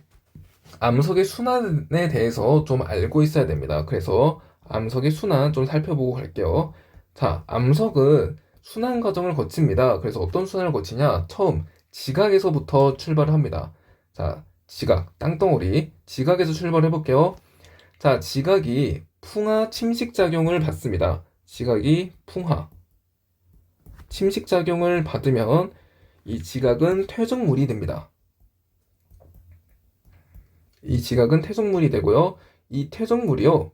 [SPEAKER 1] 암석의 순환에 대해서 좀 알고 있어야 됩니다. 그래서 암석의 순환 좀 살펴보고 갈게요. 자, 암석은 순환 과정을 거칩니다. 그래서 어떤 순환을 거치냐? 처음 지각에서부터 출발을 합니다. 자, 지각, 땅덩어리, 지각에서 출발해 볼게요. 자, 지각이 풍화 침식작용을 받습니다. 지각이 풍화 침식작용을 받으면 이 지각은 퇴적물이 됩니다. 이 지각은 퇴적물이 되고요. 이 퇴적물이요,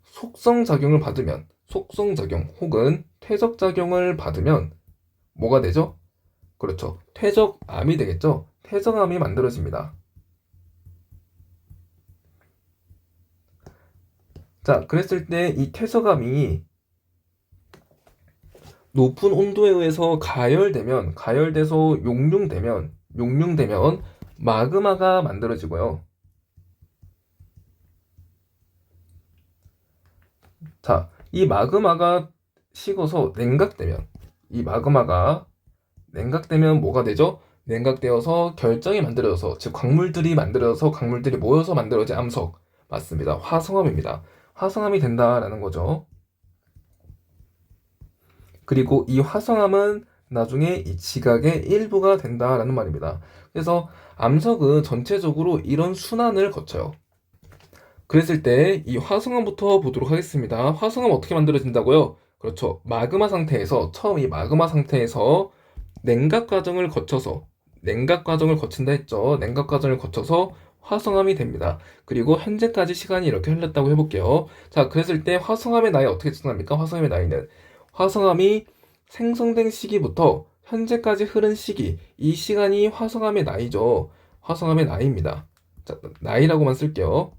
[SPEAKER 1] 속성작용을 받으면, 속성작용 혹은 퇴적작용을 받으면 뭐가 되죠? 그렇죠. 퇴적암이 되겠죠. 퇴적암이 만들어집니다. 자, 그랬을 때 이 퇴적암이 높은 온도에 의해서 가열돼서 용융되면 마그마가 만들어지고요. 자, 이 마그마가 식어서 냉각되면 뭐가 되죠? 냉각되어서 결정이 만들어져서, 즉 광물들이 모여서 만들어진 암석. 맞습니다. 화성암입니다. 화성암이 된다라는 거죠. 그리고 이 화성암은 나중에 이 지각의 일부가 된다라는 말입니다. 그래서 암석은 전체적으로 이런 순환을 거쳐요. 그랬을 때 이 화성암부터 보도록 하겠습니다. 화성암 어떻게 만들어진다고요? 그렇죠. 마그마 상태에서 처음 이 마그마 상태에서 냉각 과정을 거쳐서 냉각 과정을 거친다 했죠. 냉각 과정을 거쳐서 화성암이 됩니다. 그리고 현재까지 시간이 이렇게 흘렀다고 해볼게요. 자, 그랬을 때 화성암의 나이 어떻게 측정합니까? 화성암의 나이는 화성암이 생성된 시기부터 현재까지 흐른 시기, 이 시간이 화성암의 나이죠. 화성암의 나이입니다. 자, 나이라고만 쓸게요.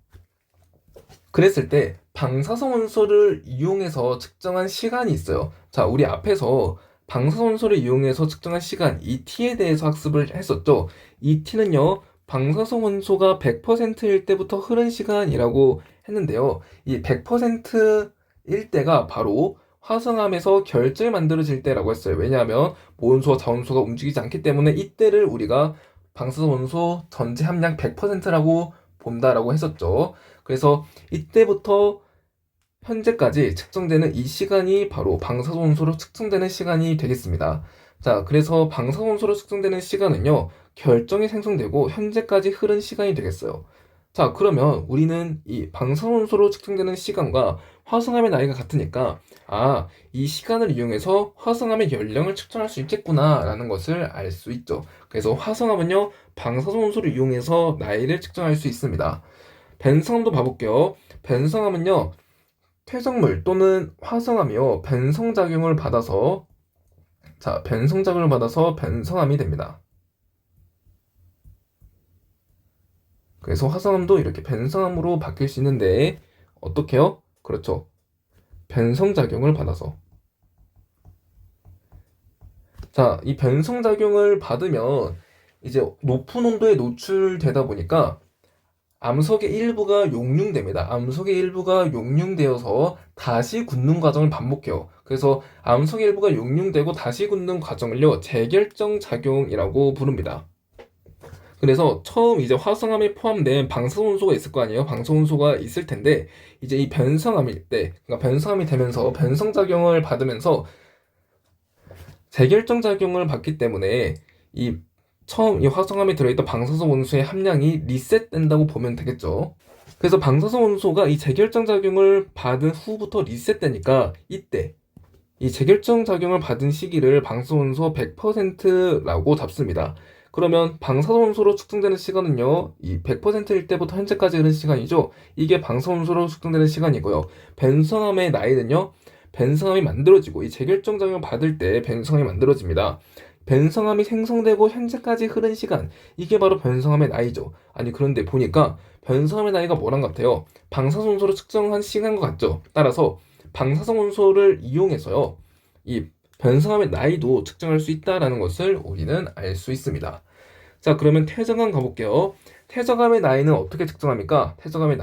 [SPEAKER 1] 그랬을 때 방사성 원소를 이용해서 측정한 시간이 있어요. 자, 우리 앞에서 방사성 원소를 이용해서 측정한 시간, 이 t에 대해서 학습을 했었죠. 이 t는요, 방사성 원소가 100%일 때부터 흐른 시간이라고 했는데요. 이 100%일 때가 바로 화성암에서 결정이 만들어질 때라고 했어요. 왜냐하면 모원소와 자원소가 움직이지 않기 때문에 이때를 우리가 방사성 원소 전체 함량 100%라고 본다라고 했었죠. 그래서 이때부터 현재까지 측정되는 이 시간이 바로 방사선소로 측정되는 시간이 되겠습니다. 자, 그래서 방사선소로 측정되는 시간은요, 결정이 생성되고 현재까지 흐른 시간이 되겠어요. 자, 그러면 우리는 이 방사선소로 측정되는 시간과 화성암의 나이가 같으니까, 아, 이 시간을 이용해서 화성암의 연령을 측정할 수 있겠구나 라는 것을 알 수 있죠. 그래서 화성암은요, 방사선소를 이용해서 나이를 측정할 수 있습니다. 벤성암도 봐볼게요. 벤성암은요, 퇴적물 또는 화성암이요, 벤성작용을 받아서, 자, 벤성작용을 받아서 벤성암이 됩니다. 그래서 화성암도 이렇게 벤성암으로 바뀔 수 있는데, 어떻게요? 그렇죠. 벤성작용을 받아서. 자, 이 벤성작용을 받으면, 이제 높은 온도에 노출되다 보니까, 암석의 일부가 용융됩니다. 암석의 일부가 용융되어서 다시 굳는 과정을 반복해요. 그래서 암석의 일부가 용융되고 다시 굳는 과정을요, 재결정 작용이라고 부릅니다. 그래서 처음 이제 화성암에 포함된 방사선소가 있을 거 아니에요? 방사선소가 있을 텐데, 이제 이 변성암일 때, 그러니까 변성암이 되면서 변성작용을 받으면서 재결정 작용을 받기 때문에 이 처음 이 화성암에 들어있던 방사성 원소의 함량이 리셋된다고 보면 되겠죠. 그래서 방사성 원소가 이 재결정 작용을 받은 후부터 리셋되니까 이때 이 재결정 작용을 받은 시기를 방사성 원소 100%라고 잡습니다. 그러면 방사성 원소로 측정되는 시간은요, 이 100%일 때부터 현재까지 흐른 시간이죠. 이게 방사성 원소로 측정되는 시간이고요. 벤성암의 나이는요, 벤성암이 만들어지고 이 재결정 작용을 받을 때 벤성암이 만들어집니다. 벤성암이 생성되고 현재까지 흐른 시간, 이게 바로 벤성암의 나이죠. 아니, 그런데 보니까 벤성암의 나이가 뭐랑 같아요? 방사성 원소로 측정한 시간과 같죠. 따라서 방사성 원소를 이용해서요, 이 벤성암의 나이도 측정할 수 있다는 것을 우리는 알 수 있습니다. 자, 그러면 퇴적암 가볼게요. 퇴적암의 나이는 어떻게 측정합니까? 퇴적암이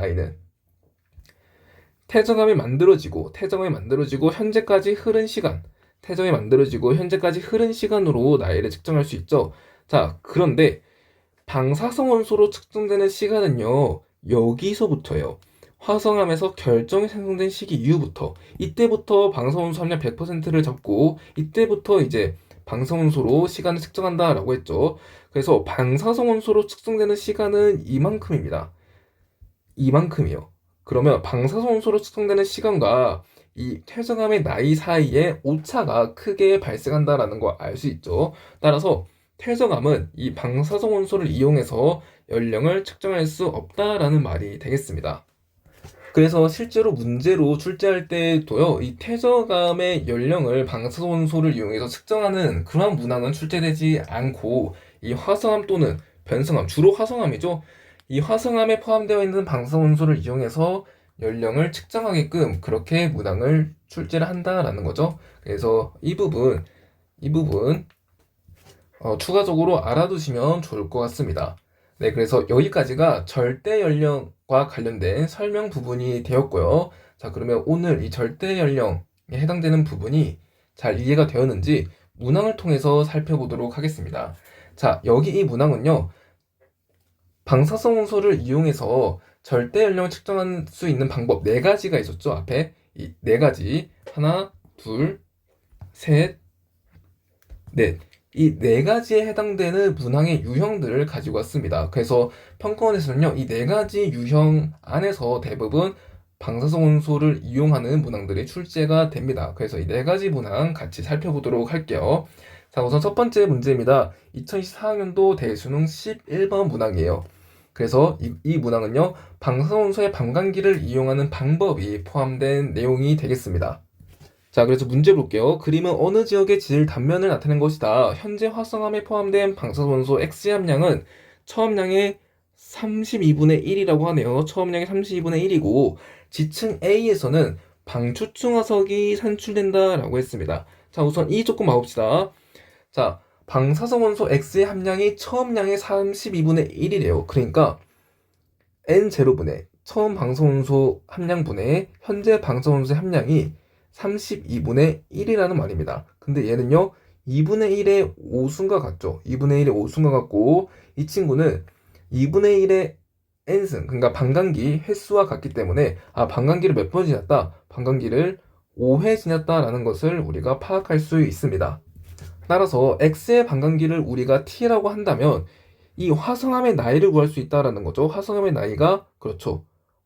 [SPEAKER 1] 만들어지고 현재까지 흐른 시간, 태정이 만들어지고 현재까지 흐른 시간으로 나이를 측정할 수 있죠. 자, 그런데 방사성 원소로 측정되는 시간은요, 여기서부터예요. 화성암에서 결정이 생성된 시기 이후부터, 이때부터 방사원소 함량 100%를 잡고 이때부터 이제 방사원소로 시간을 측정한다라고 했죠. 그래서 방사성 원소로 측정되는 시간은 이만큼입니다. 이만큼이요. 그러면 방사성 원소로 측정되는 시간과 이 퇴적암의 나이 사이에 오차가 크게 발생한다라는 거 알 수 있죠. 따라서 퇴적암은 이 방사성 원소를 이용해서 연령을 측정할 수 없다라는 말이 되겠습니다. 그래서 실제로 문제로 출제할 때도요, 이 퇴적암의 연령을 방사성 원소를 이용해서 측정하는 그러한 문항은 출제되지 않고, 이 화성암 또는 변성암, 주로 화성암이죠. 이 화성암에 포함되어 있는 방사성 원소를 이용해서 연령을 측정하게끔 그렇게 문항을 출제를 한다라는 거죠. 그래서 이 부분 추가적으로 알아두시면 좋을 것 같습니다. 네, 그래서 여기까지가 절대 연령과 관련된 설명 부분이 되었고요. 자, 그러면 오늘 이 절대 연령에 해당되는 부분이 잘 이해가 되었는지 문항을 통해서 살펴보도록 하겠습니다. 자, 여기 이 문항은요, 방사성 원소를 이용해서 절대 연령을 측정할 수 있는 방법 4가지가 있었죠. 앞에 이 4가지, 하나, 둘, 셋, 넷, 이 네 가지에 해당되는 문항의 유형들을 가지고 왔습니다. 그래서 평가원에서는요, 이 네 가지 유형 안에서 대부분 방사성 원소를 이용하는 문항들이 출제가 됩니다. 그래서 이 네 가지 문항 같이 살펴보도록 할게요. 자, 우선 첫 번째 문제입니다. 2024학년도 대수능 11번 문항이에요. 그래서 이 문항은요, 방사성 원소의 반감기를 이용하는 방법이 포함된 내용이 되겠습니다. 자, 그래서 문제 볼게요. 그림은 어느 지역의 지질 단면을 나타낸 것이다. 현재 활성함에 포함된 방사선소 X의 함량은 처음량의 32분의 1이라고 하네요. 처음량의 32분의 1이고 지층 A에서는 방추충 화석이 산출된다라고 했습니다. 자, 우선 이 조건 봐봅시다. 자, 방사선원소 X의 함량이 처음량의 32분의 1이래요. 그러니까 N0분의 처음 방사선소 함량분의 현재 방사선소의 함량이 32분의 1이라는 말입니다. 근데 얘는요, 2분의 1의 5순과 같죠. 2분의 1의 5순과 같고, 이 친구는 2분의 1의 n승, 그러니까 반감기 횟수와 같기 때문에, 반감기를 몇 번 지났다? 반감기를 5회 지났다라는 것을 우리가 파악할 수 있습니다. 따라서 x의 반감기를 우리가 t라고 한다면, 이 화성암의 나이를 구할 수 있다라는 거죠. 화성암의 나이가, 그렇죠.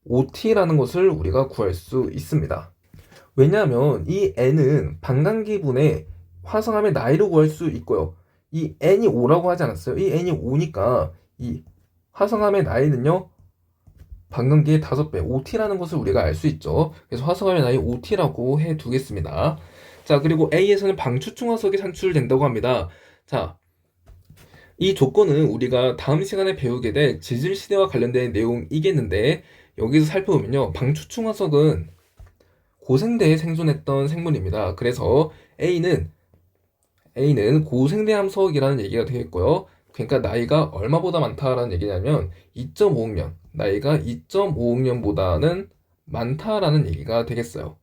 [SPEAKER 1] 5t라는 것을 우리가 구할 수 있습니다. 왜냐하면 이 n은 반감기분의 화성암의 나이를 구할 수 있고요. 이 n이 5라고 하지 않았어요? 이 n이 5니까 이 화성암의 나이는요, 반감기의 5배, 5t라는 것을 우리가 알 수 있죠. 그래서 화성암의 나이 5t라고 해 두겠습니다. 자, 그리고 A에서는 방추충 화석이 산출된다고 합니다. 자, 이 조건은 우리가 다음 시간에 배우게 될 지질시대와 관련된 내용이겠는데, 여기서 살펴보면요, 방추충 화석은 고생대에 생존했던 생물입니다. 그래서 A는 고생대암석이라는 얘기가 되겠고요. 그러니까 나이가 얼마보다 많다라는 얘기냐면 2.5억 년, 나이가 2.5억 년보다는 많다라는 얘기가 되겠어요.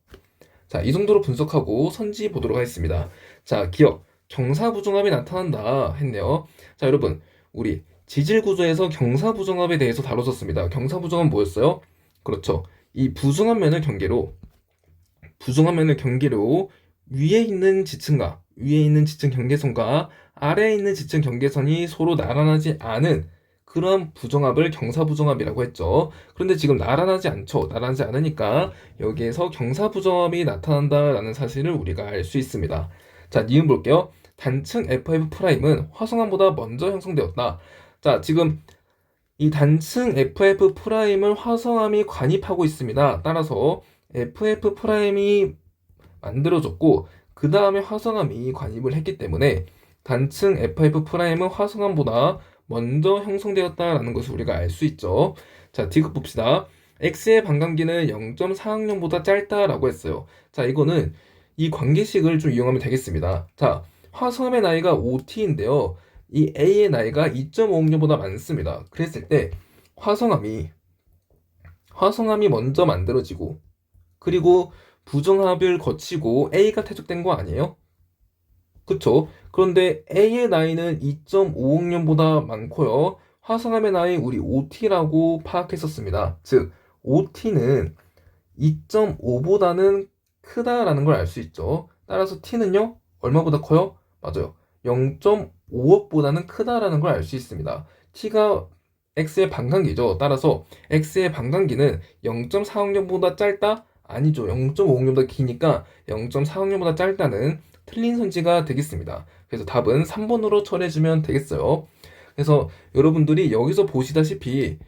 [SPEAKER 1] 자, 이 정도로 분석하고 선지 보도록 하겠습니다. 자, 기억, 경사부정합이 나타난다 했네요. 자, 여러분, 우리 지질구조에서 경사부정합에 대해서 다뤘었습니다. 경사부정합은 뭐였어요? 그렇죠. 이 부정한 면을 경계로 위에 있는 지층 경계선과 아래에 있는 지층 경계선이 서로 나란하지 않은 그런 부정합을 경사부정합이라고 했죠. 그런데 지금 나란하지 않으니까 여기에서 경사부정합이 나타난다라는 사실을 우리가 알 수 있습니다. 자, 니은 볼게요. 단층 FF''은 화성암보다 먼저 형성되었다. 자, 지금 이 단층 FF''을 화성암이 관입하고 있습니다. 따라서 FF''이 만들어졌고 그 다음에 화성암이 관입을 했기 때문에 단층 FF''은 화성암보다 먼저 형성되었다라는 것을 우리가 알 수 있죠. 자, D급 봅시다. X의 반감기는 0.4학년보다 짧다라고 했어요. 자, 이거는 이 관계식을 좀 이용하면 되겠습니다. 자, 화성암의 나이가 5t인데요. 이 A의 나이가 2.5학년보다 많습니다. 그랬을 때 화성암이 먼저 만들어지고 그리고 부정합을 거치고 A가 퇴적된 거 아니에요? 그쵸? 그런데 A의 나이는 2.5억 년보다 많고요. 화성암의 나이 우리 5t라고 파악했었습니다. 즉, 5t는 2.5보다는 크다라는 걸 알 수 있죠. 따라서 t는요, 얼마보다 커요? 맞아요. 0.5억보다는 크다라는 걸 알 수 있습니다. t가 x의 반감기죠. 따라서 x의 반감기는 0.4억 년보다 짧다? 아니죠. 0.5억 년보다 기니까 0.4억 년보다 짧다는 틀린 선지가 되겠습니다. 그래서 답은 3번으로 처리해주면 되겠어요. 그래서 여러분들이 여기서 보시다시피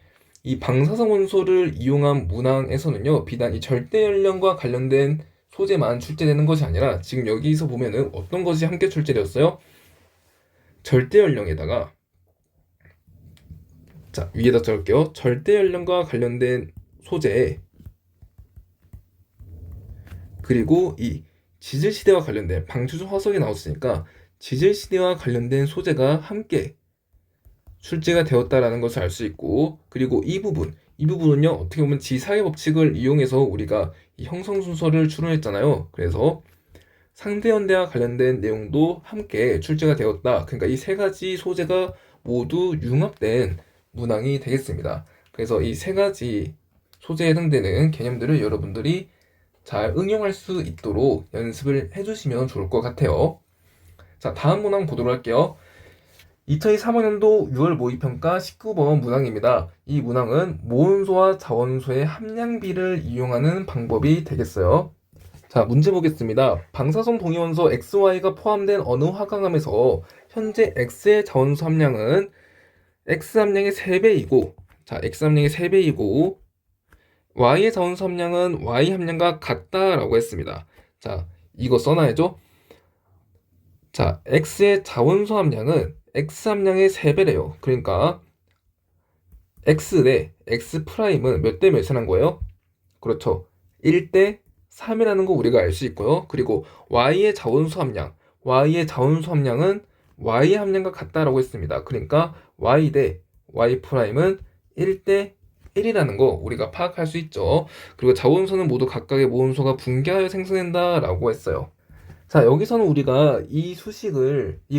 [SPEAKER 1] 이 방사성 원소를 이용한 문항에서는요, 비단 이 절대 연령과 관련된 소재만 출제되는 것이 아니라 지금 여기서 보면은 어떤 것이 함께 출제되었어요? 절대 연령에다가 자, 위에다 적을게요. 절대 연령과 관련된 소재 그리고 이 지질시대와 관련된 방추중 화석이 나왔으니까 지질시대와 관련된 소재가 함께 출제가 되었다라는 것을 알 수 있고, 그리고 이 부분은요, 어떻게 보면 지사의 법칙을 이용해서 우리가 이 형성 순서를 추론했잖아요. 그래서 상대연대와 관련된 내용도 함께 출제가 되었다. 그러니까 이 세 가지 소재가 모두 융합된 문항이 되겠습니다. 그래서 이 세 가지 소재에 해당되는 개념들을 여러분들이 잘 응용할 수 있도록 연습을 해주시면 좋을 것 같아요. 자, 다음 문항 보도록 할게요. 2023학년도 6월 모의평가 19번 문항입니다. 이 문항은 모온수와 자원수의 함량비를 이용하는 방법이 되겠어요. 자, 문제 보겠습니다. 방사선 동위원소 XY가 포함된 어느 화강암에서 현재 X의 자원수 함량은 X 함량의 3배이고, 자, X 함량의 3배이고, Y의 자원수 함량은 Y 함량과 같다라고 했습니다. 자, 이거 써놔야죠. 자, X의 자원수 함량은 X 함량의 3배래요. 그러니까 X 대 X 프라임은 몇 대 몇이라는 거예요? 그렇죠. 1대 3이라는 거 우리가 알 수 있고요. 그리고 Y의 자원수 함량, Y의 자원수 함량은 Y 함량과 같다라고 했습니다. 그러니까 Y 대 Y 프라임은 1대 1이라는 거 우리가 파악할 수 있죠. 그리고 자원수는 모두 각각의 모원수가 붕괴하여 생성된다라고 했어요. 자, 여기서는 우리가 이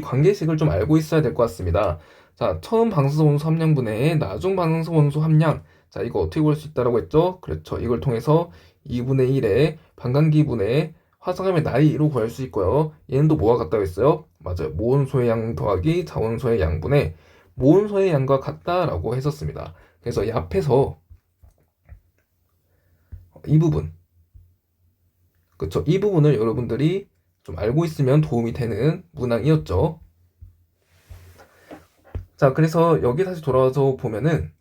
[SPEAKER 1] 관계식을 좀 알고 있어야 될 것 같습니다. 자, 처음 방사선 원소 함량분의 나중 방사선 원소 함량. 자, 이거 어떻게 구할 수 있다라고 했죠? 그렇죠. 이걸 통해서 2분의 1의 반감기분의 화성암의 나이로 구할 수 있고요. 얘는 또 뭐가 같다고 했어요? 맞아요. 모온소의 양 더하기 자원소의 양분의 모온소의 양과 같다라고 했었습니다. 그래서 이 앞에서 이 부분, 그쵸? 이 부분을 여러분들이 좀 알고 있으면 도움이 되는 문항이었죠. 자, 그래서 여기 다시 돌아와서 보면은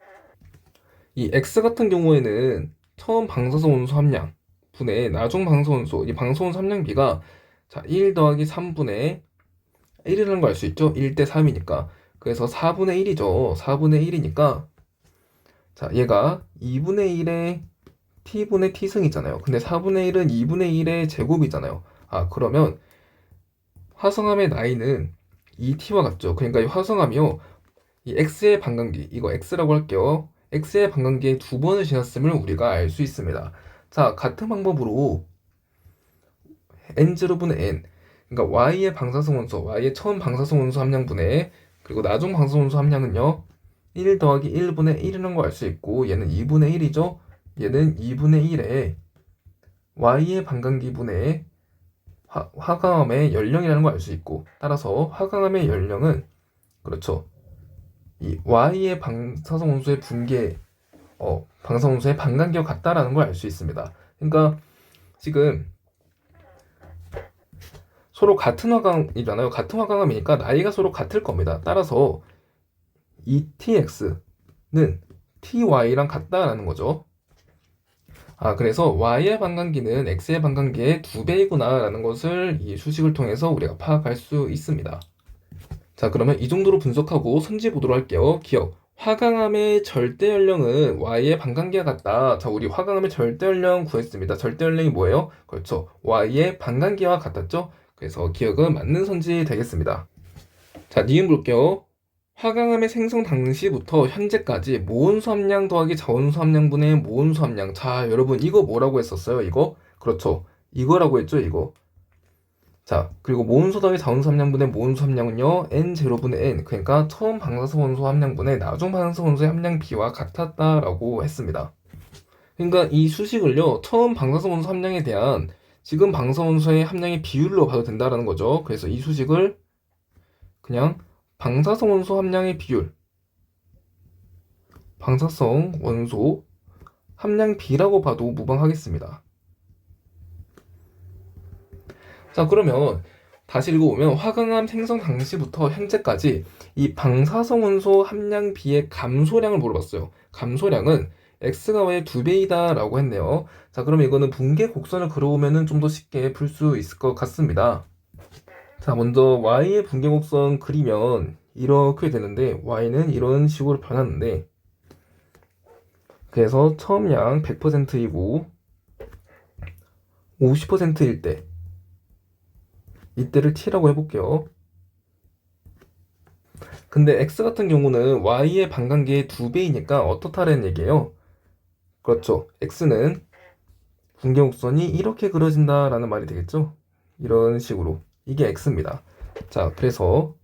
[SPEAKER 1] 이 X 같은 경우에는 처음 방사선 원소 함량 분의 나중 방사선 원소, 이 방사선 원소 함량비가 자, 1 더하기 3분의 1이라는 걸 알 수 있죠? 1대 3이니까. 그래서 4분의 1이죠. 4분의 1이니까 자, 얘가 2분의 1의 t분의 t승이잖아요. 근데 4분의 1은 2분의 1의 제곱이잖아요. 아, 그러면 화성암의 나이는 2t와 같죠. 그러니까 이 화성암이요. 이 x의 반감기, 이거 x라고 할게요. x의 반감기에 2번을 지났음을 우리가 알 수 있습니다. 자, 같은 방법으로 n0분의 n, 그러니까 y의 방사성 원소, y의 처음 방사성 원소 함량분의 그리고 나중 방사성 원소 함량은요. 1 더하기 1분의 1이라는 걸 알 수 있고 얘는 2분의 1이죠. 얘는 2분의 1에 y의 반감기분의 화강암의 연령이라는 걸 알 수 있고 따라서 화강암의 연령은 그렇죠. 이 y의 방사선 원소의 분계 방사선 원소의 반감기와 같다라는 걸 알 수 있습니다. 그러니까 지금 서로 같은 화강이잖아요. 같은 화강암이니까 나이가 서로 같을 겁니다. 따라서 이 tx는 ty랑 같다라는 거죠. 아, 그래서 y의 반감기는 x의 반감기의 2배이구나 라는 것을 이 수식을 통해서 우리가 파악할 수 있습니다. 자, 그러면 이 정도로 분석하고 선지 보도록 할게요. 기억. 화강암의 절대 연령은 y의 반감기와 같다. 자, 우리 화강암의 절대 연령 구했습니다. 절대 연령이 뭐예요? 그렇죠. y의 반감기와 같았죠? 그래서 기억은 맞는 선지 되겠습니다. 자, 니은 볼게요. 화강암의 생성 당시부터 현재까지 모온수 함량 더하기 자원수 함량분의 모온수 함량. 자, 여러분 이거 뭐라고 했었어요? 이거? 그렇죠. 이거라고 했죠, 이거. 자, 그리고 모온수 더하기 자원수 함량분의 모온수 함량은요, n0분의 n. 그러니까 처음 방사선 원소 함량분의 나중 방사선 원소의 함량 비와 같았다라고 했습니다. 그러니까 이 수식을요, 처음 방사선 원소 함량에 대한 지금 방사선 원소의 함량의 비율로 봐도 된다라는 거죠. 그래서 이 수식을 그냥 방사성 원소 함량의 비율, 방사성 원소 함량 비라고 봐도 무방하겠습니다. 자, 그러면 다시 읽어보면 화강암 생성 당시부터 현재까지 이 방사성 원소 함량 비의 감소량을 물어봤어요. 감소량은 x가 y의 2배이다 라고 했네요. 자, 그러면 이거는 붕괴 곡선을 그려오면 좀 더 쉽게 풀 수 있을 것 같습니다. 자, 먼저 y의 붕괴 곡선 그리면 이렇게 되는데 y는 이런 식으로 변하는데 그래서 처음량 100%이고 50%일 때 이때를 t라고 해볼게요. 근데 x 같은 경우는 y의 반감기의 2배이니까 어떻다라는 얘기예요. 그렇죠. x는 붕괴 곡선이 이렇게 그려진다라는 말이 되겠죠. 이런 식으로 이게 x입니다. 자, 그래서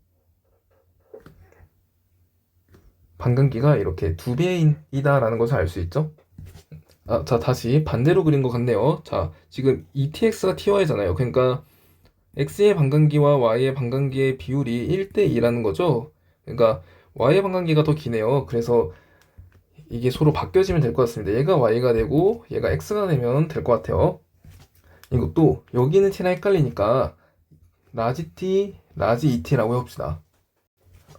[SPEAKER 1] 반감기가 이렇게 2배이다라는 것을 알 수 있죠. 자, 다시 반대로 그린 것 같네요. 자, 지금 ETX가 TY잖아요. 그러니까 x의 반감기와 y의 반감기의 비율이 1대2라는 거죠. 그러니까 y의 반감기가 더 기네요. 그래서 이게 서로 바뀌어지면 될 것 같습니다. 얘가 y가 되고 얘가 x가 되면 될 것 같아요. 이것도 여기는 t랑 헷갈리니까 라지 t, 라지 2t라고 해봅시다.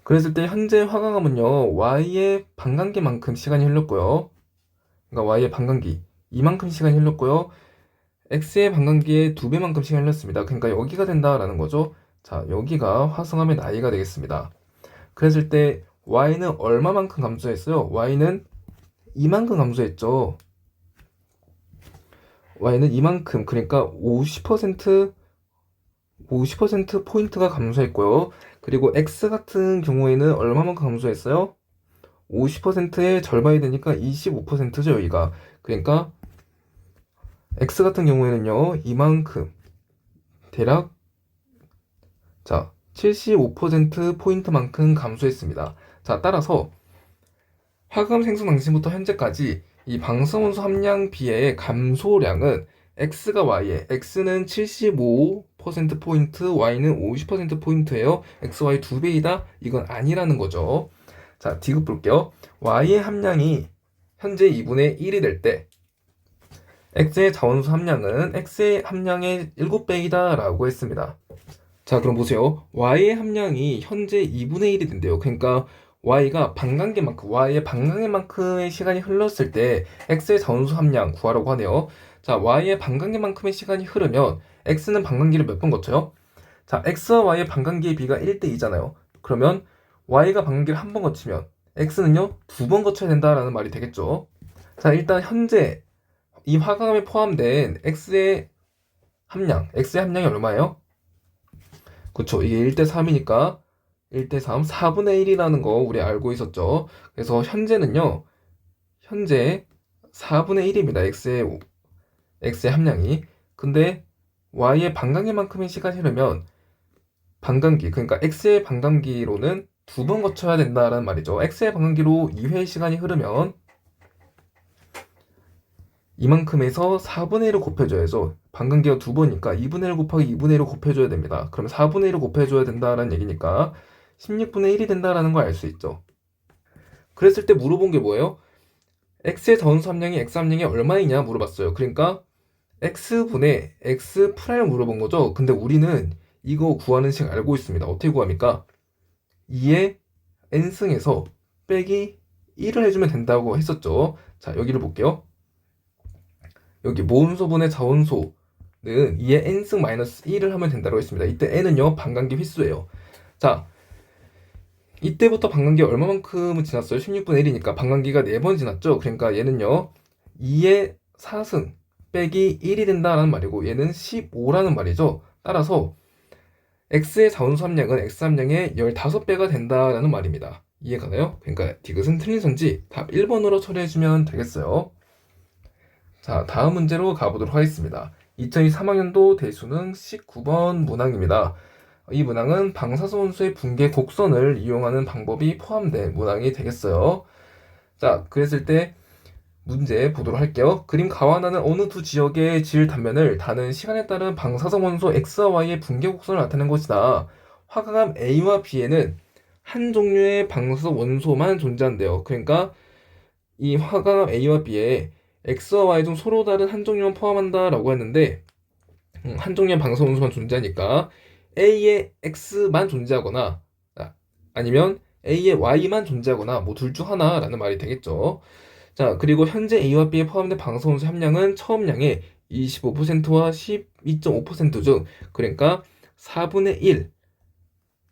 [SPEAKER 1] 그랬을 때 현재 화강암은요 y의 반감기만큼 시간이 흘렀고요. 그러니까 y의 반감기 이만큼 시간이 흘렀고요. x의 반감기의 2배만큼 시간이 흘렀습니다. 그러니까 여기가 된다라는 거죠. 자, 여기가 화성암의 나이가 되겠습니다. 그랬을 때 y는 얼마만큼 감소했어요? y는 이만큼 감소했죠. y는 이만큼, 그러니까 50% 포인트가 감소했고요. 그리고 x 같은 경우에는 얼마만큼 감소했어요? 50%의 절반이 되니까 25%죠, 여기가. 그러니까 x 같은 경우에는요, 이만큼 대략 자, 75% 포인트만큼 감소했습니다. 자, 따라서 화감 생성 당시부터 현재까지 이 방사원소 함량 비의 감소량은 x가 y에 x는 75% 포인트, y는 50% 포인트예요. x, y 2배이다? 이건 아니라는 거죠. 자, 디귿 볼게요. y의 함량이 현재 2분의 1이 될 때 x의 자원수 함량은 x의 함량의 7배이다 라고 했습니다. 자, 그럼 보세요. y의 함량이 현재 2분의 1이 된대요. 그러니까 y가 y의 반강계만큼의 시간이 흘렀을 때 x의 자원수 함량 구하라고 하네요. 자, y의 반강계만큼의 시간이 흐르면 x는 반강기를 몇 번 거쳐요? 자, x와 y의 반강기의 비가 1대2잖아요. 그러면 y가 반강기를 한 번 거치면 x는요, 2번 거쳐야 된다라는 말이 되겠죠. 자, 일단 현재 이 화강암에 포함된 x의 함량이 얼마예요? 그쵸. 이게 1대3이니까 1대3, 4분의 1이라는 거 우리 알고 있었죠. 그래서 현재 4분의 1입니다. x의 함량이. 근데 y의 반감기만큼의 시간이 흐르면 그러니까 x의 반감기로는 2번 거쳐야 된다라는 말이죠. x의 반감기로 2회의 시간이 흐르면 이만큼에서 4분의 1을 곱해줘야죠. 반감기가 2번이니까 2분의 1 곱하기 2분의 1을 곱해줘야 됩니다. 그럼 4분의 1을 곱해줘야 된다라는 얘기니까 16분의 1이 된다라는 걸 알 수 있죠. 그랬을 때 물어본 게 뭐예요? x의 자원수 함량이 x 함량이 얼마이냐 물어봤어요. 그러니까 x분의 x 프라임을 물어본 거죠. 근데 우리는 이거 구하는 식 알고 있습니다. 어떻게 구합니까? 2의 n승에서 빼기 1을 해주면 된다고 했었죠. 자, 여기를 볼게요. 여기 모음소분의 자원소는 2의 n승 마이너스 1을 하면 된다고 했습니다. 이때 n은요, 반감기 휘수예요. 자, 이때부터 반감기가 얼마만큼 지났어요? 16분의 1이니까 반감기가 4번 지났죠? 그러니까 얘는요, 2의 4승 빼기 1이 된다는 말이고 얘는 15라는 말이죠. 따라서 x의 자원수 함량은 x 함량의 15배가 된다는 말입니다. 이해가나요? 그러니까 디귿은 틀린 선지 답 1번으로 처리해주면 되겠어요. 자, 다음 문제로 가보도록 하겠습니다. 2023학년도 대수능 19번 문항입니다. 이 문항은 방사선 원소의 붕괴 곡선을 이용하는 방법이 포함된 문항이 되겠어요. 자, 그랬을 때 문제 보도록 할게요. 그림 가와나는 어느 두 지역의 질 단면을 다는 시간에 따른 방사선 원소 X와 Y의 붕괴 곡선을 나타낸 것이다. 화강암 A와 B에는 한 종류의 방사선 원소만 존재한대요. 그러니까 이 화강암 A와 B에 X와 Y 중 서로 다른 한 종류만 포함한다라고 했는데 한 종류의 방사선 원소만 존재하니까 A의 X만 존재하거나 아니면 A의 Y만 존재하거나 뭐 둘 중 하나라는 말이 되겠죠. 자, 그리고 현재 A와 B에 포함된 방사선 원소 함량은 처음량의 25%와 12.5% 중 그러니까 4분의 1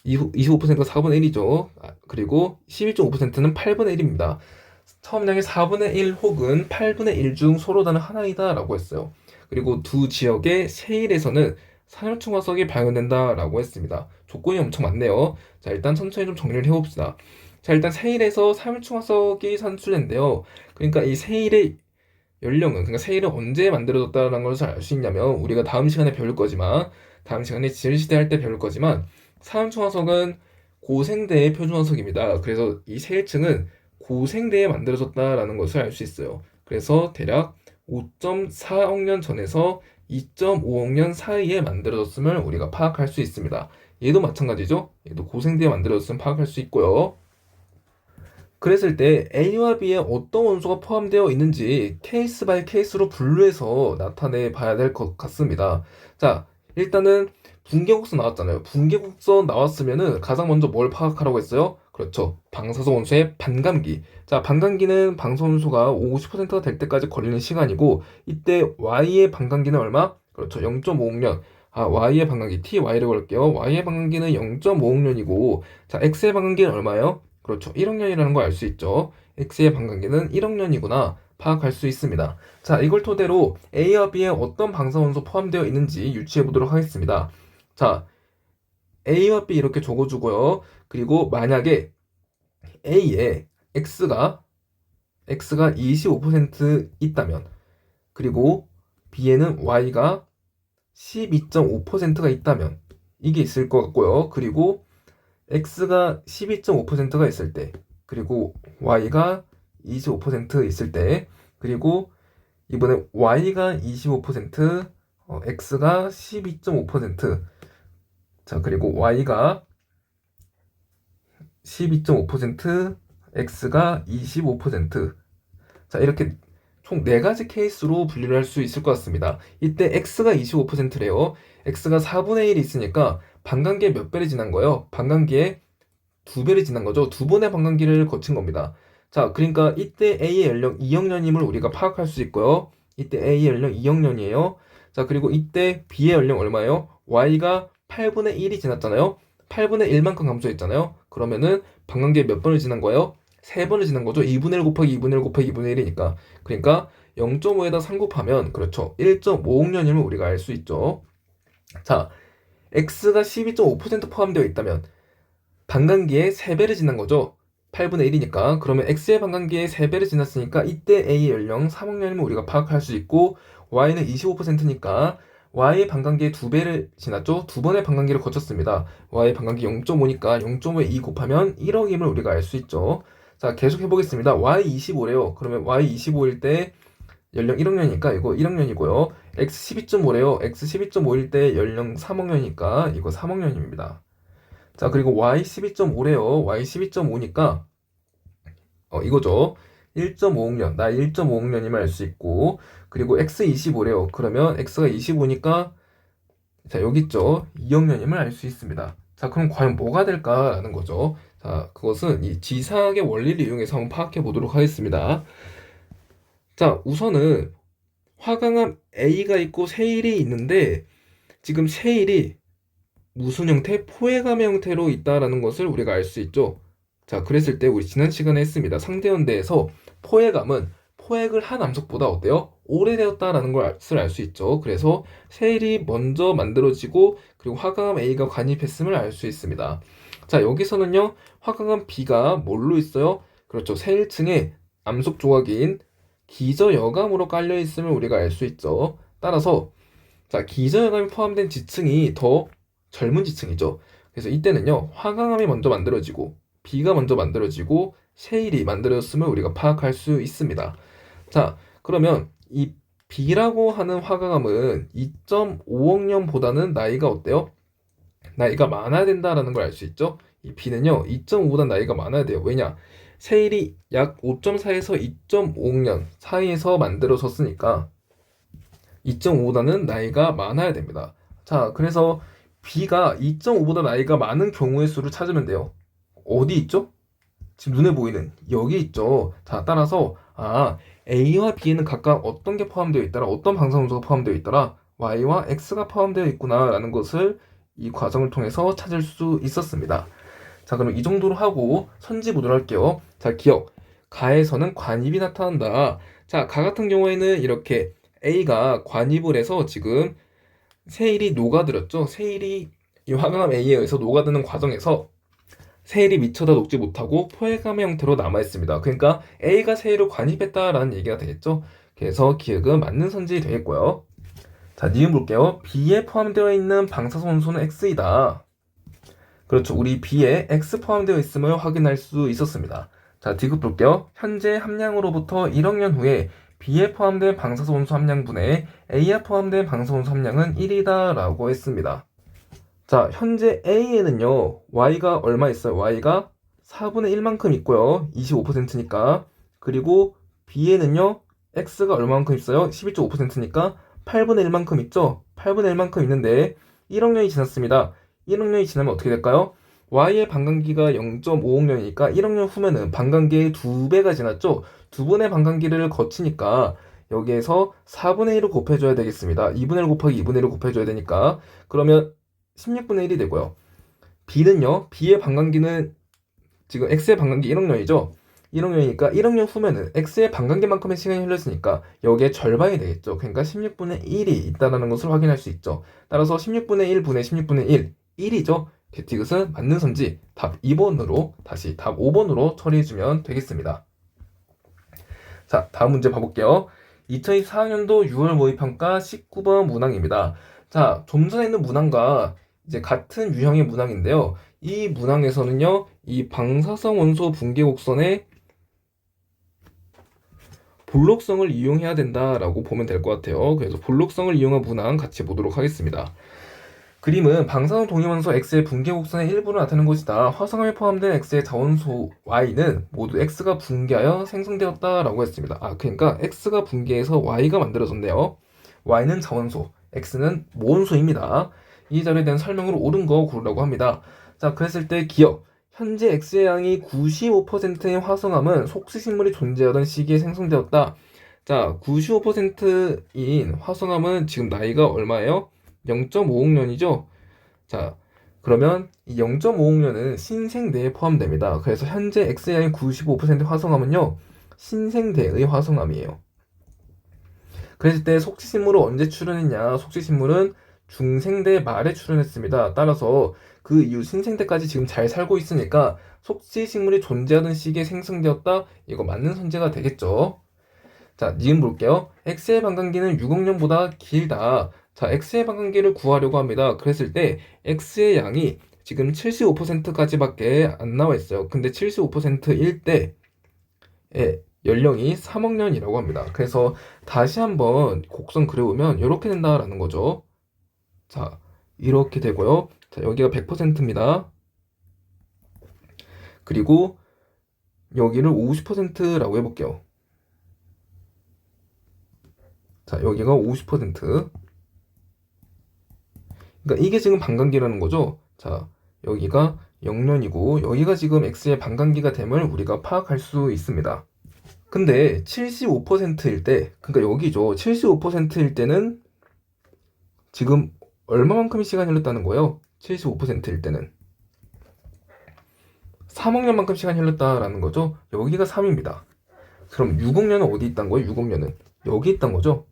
[SPEAKER 1] 25%가 4분의 1이죠. 그리고 11.5%는 8분의 1입니다. 처음량의 4분의 1 혹은 8분의 1 중 서로 다른 하나이다 라고 했어요. 그리고 두 지역의 세일에서는 산혈층 화석이 발견된다 라고 했습니다. 조건이 엄청 많네요. 자, 일단 천천히 좀 정리를 해봅시다. 자, 일단 세일에서 산혈층 화석이 산출된대요. 그러니까 이 세일의 연령은, 그러니까 세일은 언제 만들어졌다는 것을 알 수 있냐면 우리가 다음 시간에 배울 거지만 다음 시간에 지질시대 할 때 배울 거지만 산혈층 화석은 고생대의 표준 화석입니다. 그래서 이 세일층은 고생대에 만들어졌다라는 것을 알 수 있어요. 그래서 대략 5.4억 년 전에서 2.5억 년 사이에 만들어졌음을 우리가 파악할 수 있습니다. 얘도 마찬가지죠. 얘도 고생 뒤에 만들어졌음을 파악할 수 있고요. 그랬을 때 A와 B에 어떤 원소가 포함되어 있는지 케이스 바이 케이스로 분류해서 나타내 봐야 될 것 같습니다. 자, 일단은 붕괴곡선 나왔잖아요. 붕괴곡선 나왔으면은 가장 먼저 뭘 파악하라고 했어요? 그렇죠. 방사성 원소의 반감기. 자, 반감기는 방사원소가 50%가 될 때까지 걸리는 시간이고, 이때 Y의 반감기는 얼마? 그렇죠. 0.5억 년. Y의 반감기, TY를 걸게요. Y의 반감기는 0.5억 년이고, 자, X의 반감기는 얼마예요? 그렇죠. 1억 년이라는 걸 알 수 있죠. X의 반감기는 1억 년이구나 파악할 수 있습니다. 자, 이걸 토대로 A와 B에 어떤 방사원소 포함되어 있는지 유추해 보도록 하겠습니다. 자, A와 B 이렇게 적어주고요. 그리고 만약에 A에 X가 25% 있다면, 그리고 B에는 Y가 12.5%가 있다면, 이게 있을 것 같고요. 그리고 X가 12.5%가 있을 때, 그리고 Y가 25% 있을 때, 그리고 이번에 Y가 25%, X가 12.5%, 자, 그리고 Y가 12.5%, X가 25%. 자, 이렇게 총 4가지 케이스로 분류를 할 수 있을 것 같습니다. 이때 X가 25%래요. X가 4분의 1이 있으니까 반감기에 몇 배를 지난 거예요? 반감기에 2배를 지난 거죠. 2번의 반감기를 거친 겁니다. 자, 그러니까 이때 A의 연령 2억 년임을 우리가 파악할 수 있고요. 이때 A의 연령 2억 년이에요. 자, 그리고 이때 B의 연령 얼마예요? Y가 8분의 1이 지났잖아요. 8분의 1만큼 감소했잖아요. 그러면은 반감기에 몇 번을 지난 거예요? 3번을 지난 거죠. 2분의 1 곱하기 2분의 1 곱하기 2분의 1이니까. 그러니까 0.5에다 3 곱하면 그렇죠. 1.5억 년임을 우리가 알 수 있죠. 자, X가 12.5% 포함되어 있다면 반감기에 3배를 지난 거죠. 8분의 1이니까. 그러면 X의 반감기에 3배를 지났으니까 이때 A의 연령 3억 년이면 우리가 파악할 수 있고, Y는 25%니까 Y의 반감기에 2배를 지났죠. 2번의 반감기를 거쳤습니다. Y의 반감기 0.5니까 0.5에 2 곱하면 1억임을 우리가 알 수 있죠. 자, 계속 해보겠습니다. Y25래요. 그러면 Y25일 때 연령 1억 년이니까 이거 1억 년이고요. X 12.5래요. X 12.5일 때 연령 3억 년이니까 이거 3억 년입니다. 자, 그리고 Y 12.5래요. Y 12.5니까 이거죠. 1.5억 년, 나 1.5억 년임을 알 수 있고, 그리고 X 25래요. 그러면 X가 25니까 자, 여기 있죠. 2억 년임을 알 수 있습니다. 자, 그럼 과연 뭐가 될까라는 거죠. 자, 그것은 이 지사학의 원리를 이용해서 한번 파악해 보도록 하겠습니다. 자, 우선은 화강암 A가 있고 세일이 있는데, 지금 세일이 무슨 형태? 포획암의 형태로 있다라는 것을 우리가 알 수 있죠. 자, 그랬을 때 우리 지난 시간에 했습니다. 상대연대에서 포획암은 포획을 한 암석보다 어때요? 오래되었다라는 것을 알 수 있죠. 그래서 세일이 먼저 만들어지고 그리고 화강암 A가 관입했음을 알 수 있습니다. 자, 여기서는요. 화강암 B가 뭘로 있어요? 그렇죠. 세일층에 암석 조각인 기저여감으로 깔려 있음을 우리가 알 수 있죠. 따라서 자, 기저여감이 포함된 지층이 더 젊은 지층이죠. 그래서 이때는요, 화강암이 먼저 만들어지고, B가 먼저 만들어지고, 셰일이 만들어졌음을 우리가 파악할 수 있습니다. 자, 그러면 이 B라고 하는 화강암은 2.5억 년보다는 나이가 어때요? 나이가 많아야 된다라는 걸 알 수 있죠. 이 B는요, 2.5보다 나이가 많아야 돼요. 왜냐? 셰일이 약 5.4에서 2.5억 년 사이에서 만들어졌으니까 2.5보다는 나이가 많아야 됩니다. 자, 그래서 B가 2.5보다 나이가 많은 경우의 수를 찾으면 돼요. 어디 있죠? 지금 눈에 보이는 여기 있죠. 자, 따라서 A와 B에는 각각 어떤 게 포함되어 있더라, 어떤 방사선소가 포함되어 있더라, Y와 X가 포함되어 있구나라는 것을 이 과정을 통해서 찾을 수 있었습니다. 자, 그럼 이 정도로 하고 선지 보도록 할게요. 자, 기억. 가에서는 관입이 나타난다. 자, 가 같은 경우에는 이렇게 A가 관입을 해서 지금 세일이 녹아들었죠. 세일이 이 화강암 A에 의해서 녹아드는 과정에서 세일이 미처 다 녹지 못하고 포획암의 형태로 남아있습니다. 그러니까 A가 세일을 관입했다라는 얘기가 되겠죠. 그래서 기억은 맞는 선지 되겠고요. 자, 니은 볼게요. B에 포함되어 있는 방사선소는 X이다. 그렇죠. 우리 B에 X 포함되어 있음을 확인할 수 있었습니다. 자, 디귿 볼게요. 현재 함량으로부터 1억 년 후에 B에 포함된 방사선 원소 함량분의 A에 포함된 방사선 원소 함량은 1이다 라고 했습니다. 자, 현재 A에는요, Y가 얼마 있어요? Y가 4분의 1만큼 있고요. 25%니까. 그리고 B에는요, X가 얼마만큼 있어요? 11.5%니까 8분의 1만큼 있죠? 8분의 1만큼 있는데 1억 년이 지났습니다. 1억 년이 지나면 어떻게 될까요? Y의 반감기가 0.5억 년이니까 1억 년 후면은 반감기의 2배가 지났죠? 2분의 반감기를 거치니까 여기에서 4분의 1을 곱해줘야 되겠습니다. 2분의 1 곱하기 2분의 1을 곱해줘야 되니까 그러면 16분의 1이 되고요. B는요, B의 반감기는 지금 X의 반감기 1억 년이죠? 1억 년이니까 1억 년 후면은 X의 반감기만큼의 시간이 흘렀으니까 여기에 절반이 되겠죠. 그러니까 16분의 1이 있다는 것을 확인할 수 있죠. 따라서 16분의 1분의 16분의 1, 1이죠. 디귿은 맞는 선지 답 2번으로 다시 답 5번으로 처리해주면 되겠습니다. 자, 다음 문제 봐볼게요. 2024학년도 6월 모의평가 19번 문항입니다. 자, 좀 전에 있는 문항과 이제 같은 유형의 문항인데요. 이 문항에서는요, 이 방사성 원소 붕괴 곡선의 볼록성을 이용해야 된다라고 보면 될 것 같아요. 그래서 볼록성을 이용한 문항 같이 보도록 하겠습니다. 그림은 방사선 동위원소 X의 붕괴 곡선의 일부를 나타내는 것이다. 화성암에 포함된 X의 자원소 Y는 모두 X가 붕괴하여 생성되었다라고 했습니다. 그러니까 X가 붕괴해서 Y가 만들어졌네요. Y는 자원소, X는 모원소입니다. 이 자료에 대한 설명으로 옳은 거 고르라고 합니다. 자, 그랬을 때 기억. 현재 X의 양이 95%인 화성암은 속수식물이 존재하던 시기에 생성되었다. 자, 95%인 화성암은 지금 나이가 얼마예요? 0.5억 년이죠. 자, 그러면 이 0.5억 년은 신생대에 포함됩니다. 그래서 현재 X의 95% 화성암은요, 신생대의 화성암이에요. 그랬을 때 속지식물을 언제 출현했냐? 속지식물은 중생대 말에 출현했습니다. 따라서 그 이후 신생대까지 지금 잘 살고 있으니까 속지식물이 존재하던 시기에 생성되었다? 이거 맞는 선제가 되겠죠. 자, 니은 볼게요. X의 반감기는 6억 년보다 길다. 자, X의 반감기를 구하려고 합니다. 그랬을 때 X의 양이 지금 75%까지밖에 안 나와 있어요. 근데 75%일 때의 연령이 3억 년이라고 합니다. 그래서 다시 한번 곡선 그려보면 이렇게 된다라는 거죠. 자, 이렇게 되고요. 자, 여기가 100%입니다. 그리고 여기를 50%라고 해볼게요. 자, 여기가 50%. 그러니까 이게 지금 반감기라는 거죠. 자, 여기가 0년이고 여기가 지금 X의 반감기가 됨을 우리가 파악할 수 있습니다. 근데 75%일 때, 그러니까 여기죠. 75%일 때는 지금 얼마만큼의 시간이 흘렀다는 거예요? 75%일 때는 3억 년만큼 시간이 흘렀다라는 거죠. 여기가 3입니다. 그럼 6억 년은 어디 있단 거예요? 6억 년은 여기 있단 거죠.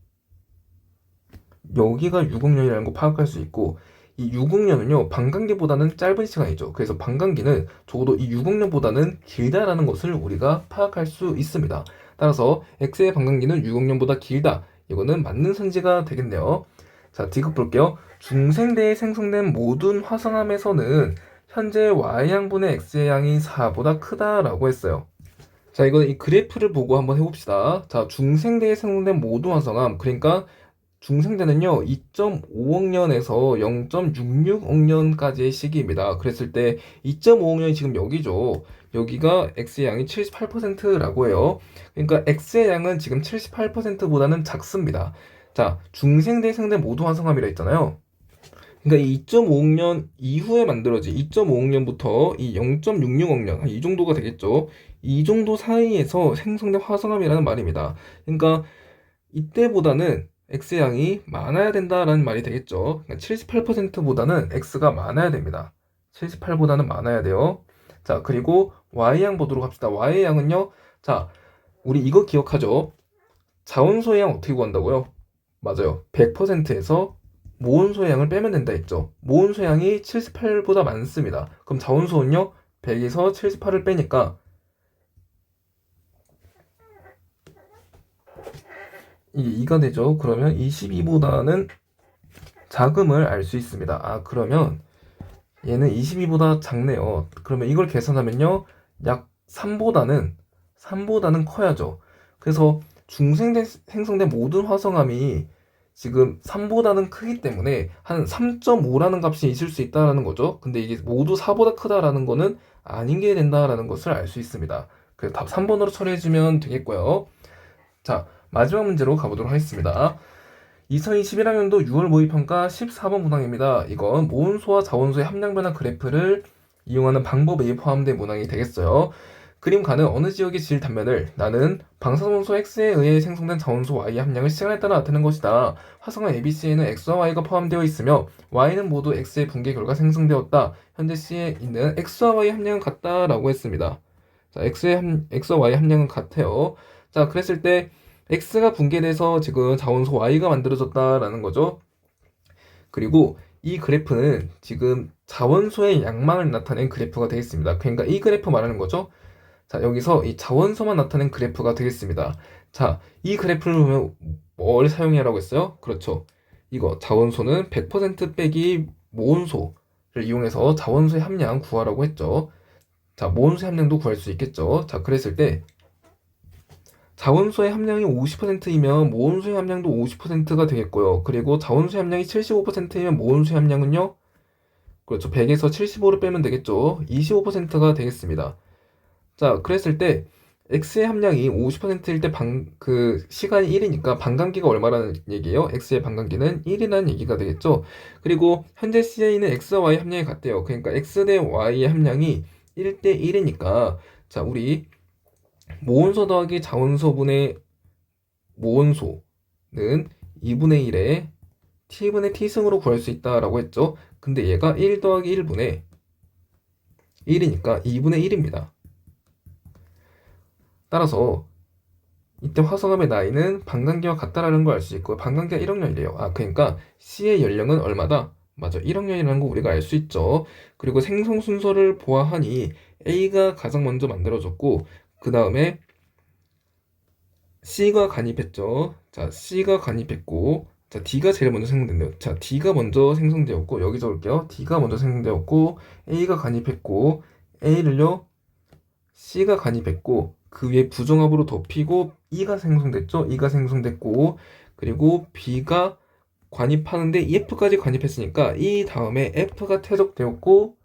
[SPEAKER 1] 여기가 6억 년이라는 거 파악할 수 있고 이 6억 년은요 반감기보다는 짧은 시간이죠. 그래서 반감기는 적어도 이 6억 년보다는 길다라는 것을 우리가 파악할 수 있습니다. 따라서 X의 반감기는 6억 년보다 길다. 이거는 맞는 선지가 되겠네요. 자, 디귿 볼게요. 중생대에 생성된 모든 화성암에서는 현재 Y양분의 X의 양이 4보다 크다라고 했어요. 자, 이거 이 그래프를 보고 한번 해봅시다. 자, 중생대에 생성된 모든 화성암, 그러니까 중생대는요 2.5억 년에서 0.66억 년까지의 시기입니다. 그랬을 때 2.5억 년이 지금 여기죠. 여기가 X의 양이 78%라고 해요. 그러니까 X의 양은 지금 78%보다는 작습니다. 자, 중생대에 생성된 모든 화성암이라 했잖아요. 그러니까 이 2.5억 년 이후에 만들어진 2.5억 년부터 이 0.66억 년, 이 정도가 되겠죠. 이 정도 사이에서 생성된 화성암이라는 말입니다. 그러니까 이때보다는 X의 양이 많아야 된다라는 말이 되겠죠. 그러니까 78%보다는 X가 많아야 됩니다. 78보다는 많아야 돼요. 자, 그리고 Y양 보도록 합시다. Y의 양은요. 자, 우리 이거 기억하죠? 자원소의 양 어떻게 구한다고요? 맞아요. 100%에서 모온소의 양을 빼면 된다 했죠. 모온소의 양이 78보다 많습니다. 그럼 자원소는요? 100에서 78을 빼니까 이게 2가 되죠. 그러면 22보다는 작음을 알 수 있습니다. 그러면 얘는 22보다 작네요. 그러면 이걸 계산하면요. 약 3보다는 커야죠. 그래서 생성된 모든 화성암이 지금 3보다는 크기 때문에 한 3.5라는 값이 있을 수 있다라는 거죠. 근데 이게 모두 4보다 크다라는 거는 아닌 게 된다라는 것을 알 수 있습니다. 그래서 답 3번으로 처리해주면 되겠고요. 자, 마지막 문제로 가보도록 하겠습니다. 2021학년도 6월 모의평가 14번 문항입니다. 이건 모온수와 자원수의 함량 변화 그래프를 이용하는 방법이 포함된 문항이 되겠어요. 그림 가는 어느 지역의 질 단면을 나는 방사선소 X에 의해 생성된 자원소 Y의 함량을 시간에 따라 나타낸 것이다. 화성암 ABC에는 X와 Y가 포함되어 있으며 Y는 모두 X의 붕괴 결과 생성되었다. 현재 C에 있는 X와 Y의 함량은 같다라고 했습니다. 자, X와 Y의 함량은 같아요. 자, 그랬을 때 X가 붕괴돼서 지금 자원소 Y가 만들어졌다라는 거죠. 그리고 이 그래프는 지금 자원소의 양망을 나타낸 그래프가 되겠습니다. 그러니까 이 그래프 말하는 거죠. 자, 여기서 이 자원소만 나타낸 그래프가 되겠습니다. 자, 이 그래프를 보면 뭘 사용해라고 했어요? 그렇죠. 이거 자원소는 100% 빼기 모온소를 이용해서 자원소의 함량 구하라고 했죠. 자, 모온수의 함량도 구할 수 있겠죠. 자, 그랬을 때 자원수의 함량이 50%이면 모온수의 함량도 50%가 되겠고요. 그리고 자원수의 함량이 75%이면 모온수의 함량은요? 그렇죠. 100에서 75를 빼면 되겠죠. 25%가 되겠습니다. 자, 그랬을 때 X의 함량이 50%일 때 시간이 1이니까 반감기가 얼마라는 얘기예요? X의 반감기는 1이라는 얘기가 되겠죠. 그리고 현재 C에는 X와 Y 함량이 같대요. 그러니까 X 대 Y의 함량이 1대 1이니까 자, 우리 모온소 더하기 자원소분의 모온소는 2분의 1에 t분의 t승으로 구할 수 있다라고 했죠. 근데 얘가 1 더하기 1분의 1이니까 2분의 1입니다. 따라서 이때 화성암의 나이는 반감기와 같다라는 걸 알 수 있고 반감기가 1억년이래요. 아, 그러니까 C의 연령은 얼마다? 맞아, 1억년이라는 거 우리가 알 수 있죠. 그리고 생성 순서를 보아하니 A가 가장 먼저 만들어졌고 그 다음에 C가 간입했죠. 자, C가 간입했고 자, D가 제일 먼저 생성됐네요. 자, D가 먼저 생성되었고 여기 적을게요. D가 먼저 생성되었고 A가 간입했고 A를요 C가 간입했고 그 위에 부정합으로 덮이고 E가 생성됐죠. E가 생성됐고 그리고 B가 관입하는데 F까지 관입했으니까 이 다음에 F가 퇴적되었고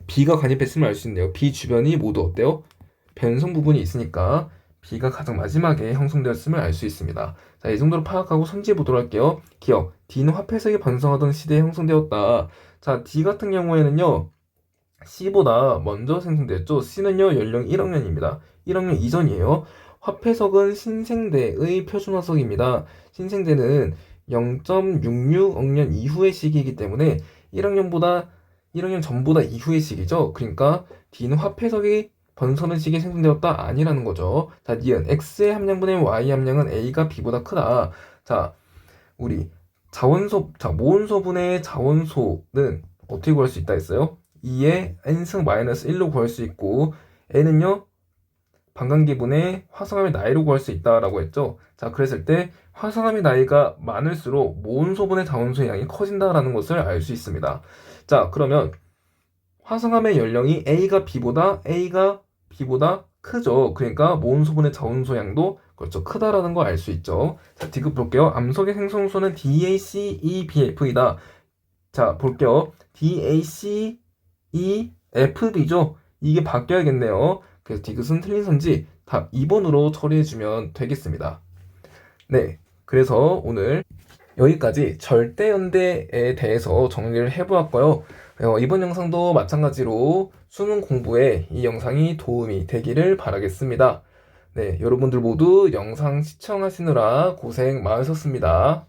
[SPEAKER 1] B가 관입했음을 알 수 있네요. B 주변이 모두 어때요? 변성 부분이 있으니까 B가 가장 마지막에 형성되었음을 알 수 있습니다. 자, 이 정도로 파악하고 선지해 보도록 할게요. 기억, D는 화폐석이 번성하던 시대에 형성되었다. 자, D 같은 경우에는요. C보다 먼저 생성됐죠. C는요, 연령 1억년입니다. 1억년 이전이에요. 화폐석은 신생대의 표준화석입니다. 신생대는 0.66억 년 이후의 시기이기 때문에 1억 년 전보다 이후의 시기죠. 그러니까 D는 화폐석이 번서는 시기에 생성되었다 아니라는 거죠. 자, 니은 X의 함량분의 Y 함량은 A가 B보다 크다. 자, 우리 모온소분의 자원소는 어떻게 구할 수 있다 했어요? 2의 n승 마이너스 1로 구할 수 있고 n은요 반감기분의 화성암의 나이로 구할 수 있다라고 했죠. 자, 그랬을 때 화성암의 나이가 많을수록 모온소분의 자원소의 양이 커진다라는 것을 알 수 있습니다. 자, 그러면 화성암의 연령이 A가 B보다 크죠. 그러니까 모온소분의 자원소 양도 그렇죠, 크다라는 거 알 수 있죠. 자, D급 볼게요. 암석의 생성소는 DACEBF이다. 자, 볼게요. DACEFB죠. 이게 바뀌어야겠네요. 그래서 디귿은 틀린 선지 답 2번으로 처리해주면 되겠습니다. 네, 그래서 오늘 여기까지 절대연대에 대해서 정리를 해보았고요. 이번 영상도 마찬가지로 수능 공부에 이 영상이 도움이 되기를 바라겠습니다. 네, 여러분들 모두 영상 시청하시느라 고생 많으셨습니다.